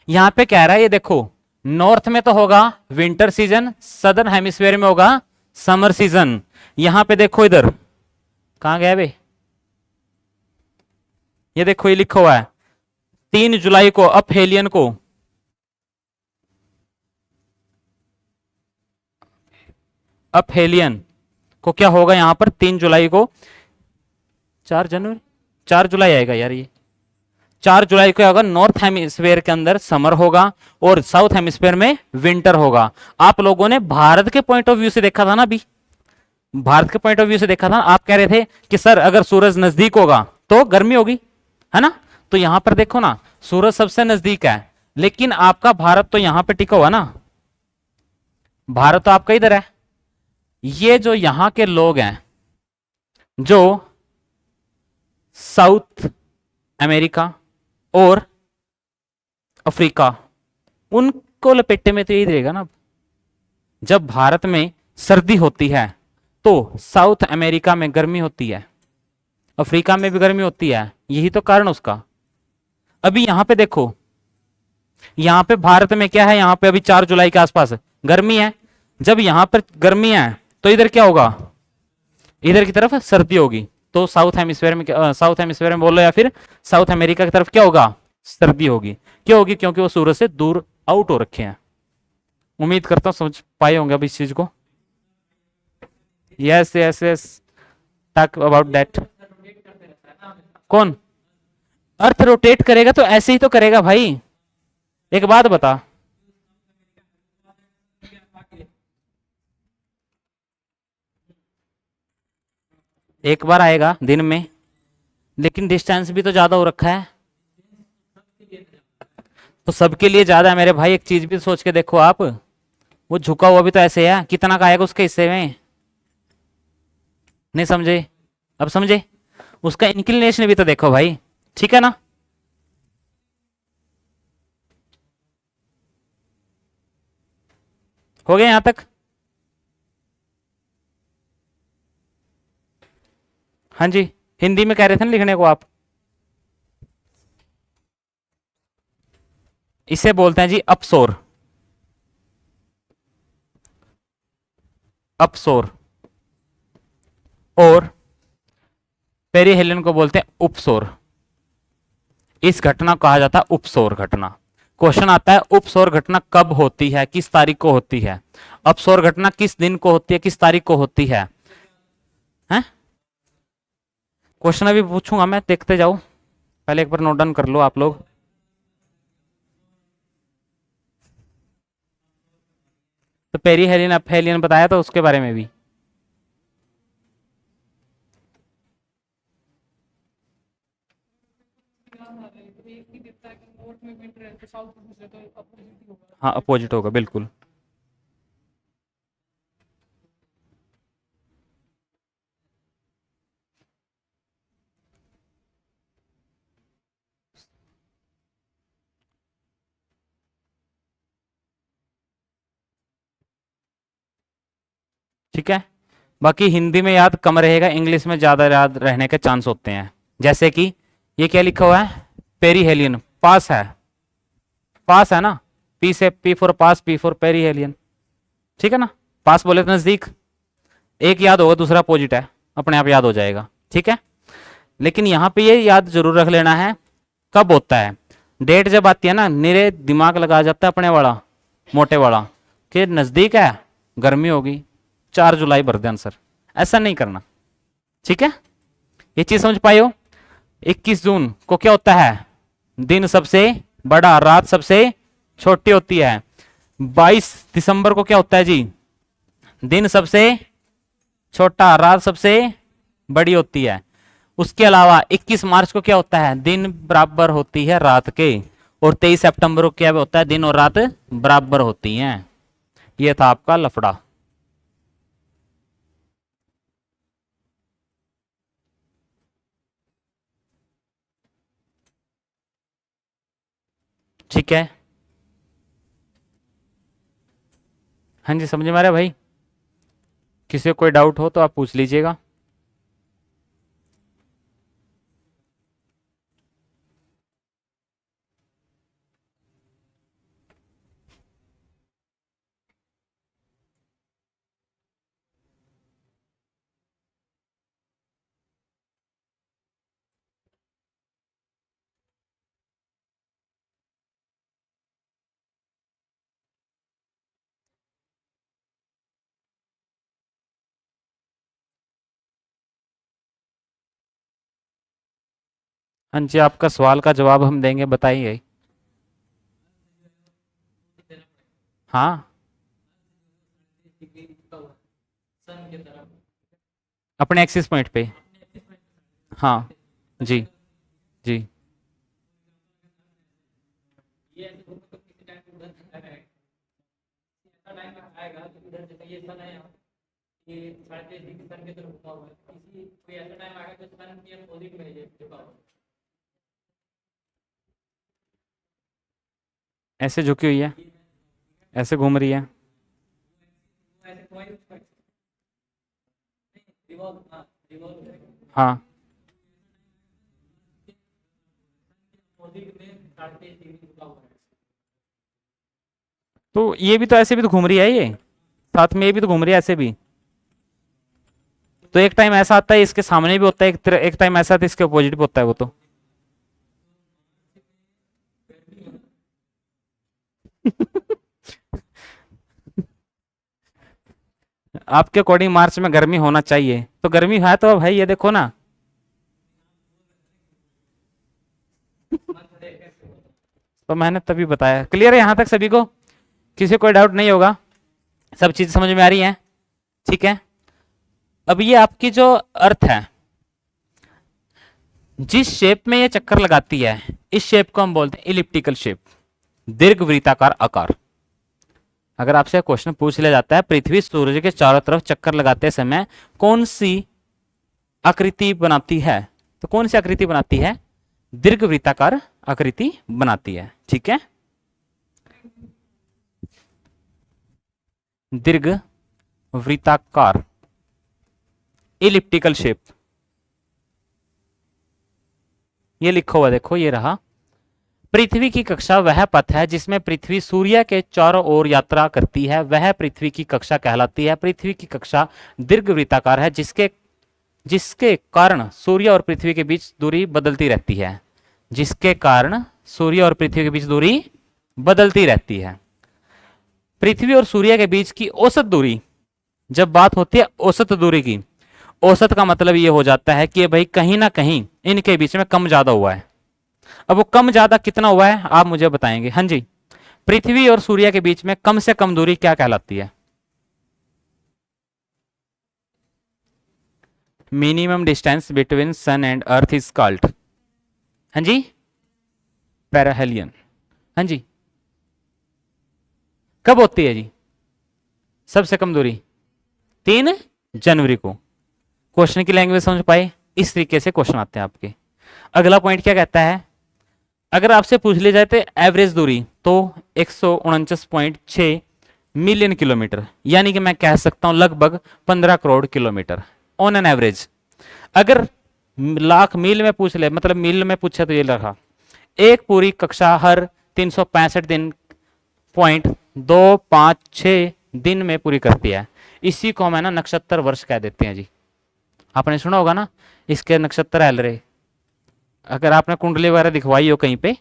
यहां पे कह रहा है, ये देखो, नॉर्थ में तो होगा विंटर सीजन, सदर्न हेमिस्फेयर में होगा समर सीजन। यहां पे देखो, इधर कहां गया बे, ये देखो ये लिखा हुआ है 3 जुलाई को अपहेलियन को, अपहेलियन को क्या होगा यहां पर 3 जुलाई को? 4 जनवरी, 4 जुलाई आएगा यार ये। 4 जुलाई को होगा, नॉर्थ हेमिस्फेयर के अंदर समर होगा और साउथ हेमिस्फेयर में विंटर होगा। आप लोगों ने भारत के पॉइंट ऑफ व्यू से देखा था ना, अभी भारत के पॉइंट ऑफ व्यू से देखा था। आप कह रहे थे कि सर अगर सूरज नजदीक होगा तो गर्मी होगी, है ना। तो यहां पर देखो ना, सूरज सबसे नजदीक है, लेकिन आपका भारत तो यहां पे टिका हुआ ना, भारत तो आपका इधर है। ये जो यहां के लोग हैं, जो साउथ अमेरिका और अफ्रीका, उनको लपेटे में तो यही रहेगा ना। जब भारत में सर्दी होती है तो साउथ अमेरिका में गर्मी होती है, अफ्रीका में भी गर्मी होती है, यही तो कारण उसका। अभी यहां पे देखो, यहां पे भारत में क्या है, यहां पे अभी 4 जुलाई के आसपास गर्मी है। जब यहां पर गर्मी है तो इधर क्या होगा? इधर की तरफ सर्दी होगी। तो साउथ हेमिस्फेयर में साउथ हेमिस्फेयर में बोलो या फिर साउथ अमेरिका की तरफ क्या होगा? सर्दी होगी। क्यों होगी? क्योंकि वो सूरज से दूर आउट हो रखे हैं। उम्मीद करता हूं समझ पाए होंगे अब इस चीज को। Yes yes yes, talk about that. कौन? अर्थ रोटेट करेगा तो ऐसे ही तो करेगा भाई। एक बात बता, एक बार आएगा दिन में, लेकिन डिस्टेंस भी तो ज्यादा हो रखा है। तो सबके लिए ज्यादा है मेरे भाई, एक चीज भी सोच के देखो आप, वो झुका हुआ भी तो ऐसे है, कितना का आएगा उसके हिस्से में? नहीं समझे? अब समझे? उसका इंक्लिनेशन भी तो देखो भाई, ठीक है ना। हो गया यहां तक? हाँ जी, हिंदी में कह रहे थे ना लिखने को आप। इसे बोलते हैं जी अपसोर। अपसोर। और पेरिहेलियन को बोलते हैं उपसोर। इस घटना को कहा जाता है उपसौर घटना। क्वेश्चन आता है उपसौर घटना कब होती है, किस तारीख को होती है। अपसौर घटना किस दिन को होती है, किस तारीख को होती है, हैं? क्वेश्चन अभी पूछूंगा मैं, देखते जाओ, पहले एक बार नोट डाउन कर लो आप लोग। तो पेरीहेलियन अपहेलियन बताया था उसके बारे में भी। हाँ अपोजिट होगा बिल्कुल। ठीक है, बाकी हिंदी में याद कम रहेगा, इंग्लिश में ज्यादा याद रहने के चांस होते हैं। जैसे कि ये क्या लिखा हुआ है, पेरीहेलियन, पास है, पास है ना, पी से P for pass, P for perihelion, ठीक है ना। पास बोले तो नजदीक, एक याद होगा दूसरा अपोजिट है, अपने आप याद हो जाएगा, ठीक है। लेकिन यहां पे ये याद जरूर रख लेना है कब होता है। डेट जब आती है ना, निरे दिमाग लगा जाता है अपने वाला, मोटे वाला, कि नजदीक है, गर्मी होगी, 4 जुलाई भर दे आंसर, ऐसा नहीं करना, ठीक है। ये चीज समझ पाए हो। 21 जून को क्या होता है, दिन सबसे बड़ा, रात सबसे छोटी होती है। 22 दिसंबर को क्या होता है जी, दिन सबसे छोटा, रात सबसे बड़ी होती है। उसके अलावा 21 मार्च को क्या होता है, दिन बराबर होती है रात के। और 23 सितंबर को क्या होता है, दिन और रात बराबर होती हैं। ये था आपका लफड़ा। ठीक है, हाँ जी समझ में आ रहा है भाई। किसी को कोई डाउट हो तो आप पूछ लीजिएगा। हाँ जी, आपका सवाल का जवाब हम देंगे, बताइए। हाँ, अपने एक्सिस पॉइंट पे। हाँ जी, जी। ऐसे झुकी हुई है, ऐसे घूम रही है। हाँ, तो ये भी तो ऐसे भी तो घूम रही है ये, साथ में ये भी तो घूम रही है ऐसे भी। तो एक टाइम ऐसा आता है इसके सामने भी होता है, एक टाइम ऐसा आता है इसके अपोजिट भी होता है वो तो। आपके अकॉर्डिंग मार्च में गर्मी होना चाहिए, तो गर्मी है तो भाई ये देखो ना। तो मैंने तभी बताया, क्लियर है यहां तक सभी को, किसी को कोई डाउट नहीं होगा, सब चीज समझ में आ रही है, ठीक है। अब ये आपकी जो अर्थ है, जिस शेप में ये चक्कर लगाती है, इस शेप को हम बोलते हैं इलिप्टिकल शेप, दीर्घवृत्ताकार आकार। अगर आपसे क्वेश्चन पूछ लिया जाता है पृथ्वी सूर्य के चारों तरफ चक्कर लगाते समय कौन सी आकृति बनाती है, तो कौन सी आकृति बनाती है, दीर्घवृत्ताकार आकृति बनाती है, ठीक है। दीर्घ वृत्ताकार, इलिप्टिकल शेप, ये लिखा हुआ देखो, ये रहा। पृथ्वी की कक्षा वह पथ है जिसमें पृथ्वी सूर्य के चारों ओर यात्रा करती है, वह पृथ्वी की कक्षा कहलाती है। पृथ्वी की कक्षा दीर्घवृत्ताकार है जिसके जिसके कारण सूर्य और पृथ्वी के बीच दूरी बदलती रहती है। जिसके कारण सूर्य और पृथ्वी के बीच दूरी बदलती रहती है। पृथ्वी और सूर्य के बीच की औसत दूरी, जब बात होती है औसत दूरी की, औसत का मतलब ये हो जाता है कि भाई कहीं ना कहीं इनके बीच में कम ज्यादा हुआ है। अब वो कम ज्यादा कितना हुआ है आप मुझे बताएंगे। हाँ जी, पृथ्वी और सूर्य के बीच में कम से कम दूरी क्या कहलाती है? Minimum distance between sun and earth is called, हाँ जी, पेरिहेलियन। हाँ जी, कब होती है जी सबसे कम दूरी? 3 जनवरी को। क्वेश्चन की लैंग्वेज समझ पाए? इस तरीके से क्वेश्चन आते हैं आपके। अगला पॉइंट क्या कहता है, अगर आपसे पूछ ली जाए तो एवरेज दूरी तो 149.6 मिलियन किलोमीटर, यानी कि मैं कह सकता हूं लगभग 15 crore kilometre on an average. अगर लाख मील में पूछ ले, मतलब मील में पूछे तो ये लगा, एक पूरी कक्षा हर 365 दिन .256 दिन में पूरी करती है। इसी को हम है ना नक्षत्र वर्ष कह देते हैं जी। आपने सुना होगा ना इसके नक्षत्र है रहे, अगर आपने कुंडली वगैरह दिखवाई हो कहीं पे,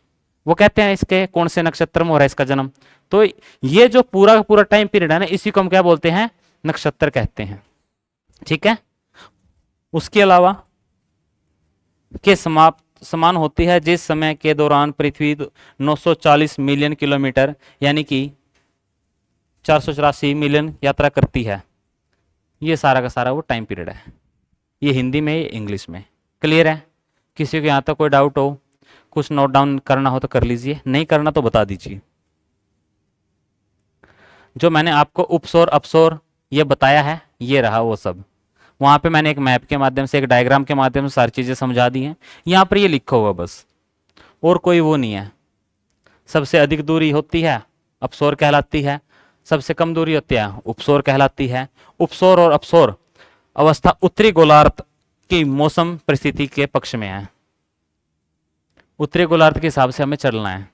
वो कहते हैं इसके कौन से नक्षत्र में हो रहा है इसका जन्म। तो ये जो पूरा का पूरा टाइम पीरियड है ना, इसी को हम क्या बोलते हैं? नक्षत्र कहते हैं। ठीक है, उसके अलावा के समान होती है जिस समय के दौरान पृथ्वी 940 मिलियन किलोमीटर यानी कि 484 मिलियन यात्रा करती है। ये सारा का सारा वो टाइम पीरियड है। ये हिंदी में, ये इंग्लिश में। क्लियर है? किसी को यहाँ तक कोई डाउट हो, कुछ नोट डाउन करना हो तो कर लीजिए, नहीं करना तो बता दीजिए। जो मैंने आपको उपसौर अपसौर ये बताया है, ये रहा वो सब। वहां पे मैंने एक मैप के माध्यम से, एक डायग्राम के माध्यम से सारी चीजें समझा दी हैं। यहाँ पर ये लिखा हुआ बस, और कोई वो नहीं है। सबसे अधिक दूरी होती है अपसौर कहलाती है, सबसे कम दूरी होती है उपसौर कहलाती है। उपसौर और अपसौर अवस्था उत्तरी गोलार्ध की मौसम परिस्थिति के पक्ष में है। उत्तरी गोलार्ध के हिसाब से हमें चलना है।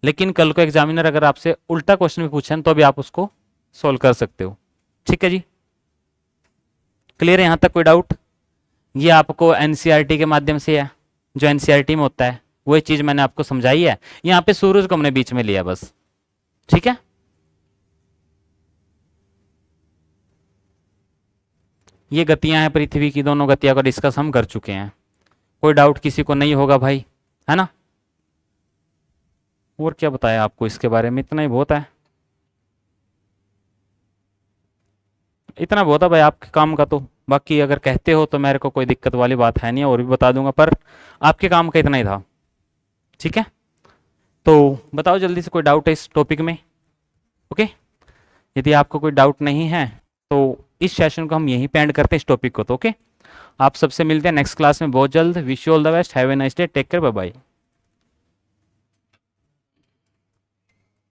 लेकिन कल को एग्जामिनर अगर आपसे उल्टा क्वेश्चन भी पूछे तो भी आप उसको सोल्व कर सकते हो। ठीक है जी, क्लियर है? यहां तक कोई डाउट? ये आपको एनसीईआरटी के माध्यम से है, जो एनसीईआरटी में होता है वही चीज मैंने आपको समझाई है। यहां पे सूरज को हमने बीच में लिया बस। ठीक है, ये गतियां हैं पृथ्वी की, दोनों गतियों का डिस्कस हम कर चुके हैं। कोई डाउट किसी को नहीं होगा भाई, है ना? और क्या बताया आपको इसके बारे में? इतना ही बहुत है, इतना बहुत है भाई आपके काम का। तो बाकी अगर कहते हो तो मेरे को कोई दिक्कत वाली बात है नहीं, और भी बता दूंगा, पर आपके काम का इतना ही था। ठीक है, तो बताओ जल्दी से कोई डाउट है इस टॉपिक में? ओके, यदि आपको कोई डाउट नहीं है तो इस सेशन को हम यहीं पे एंड करते हैं, इस टॉपिक को। तो ओके, आप सबसे मिलते हैं नेक्स्ट क्लास में बहुत जल्द। Wish you all the best, have a nice day, take care, bye bye.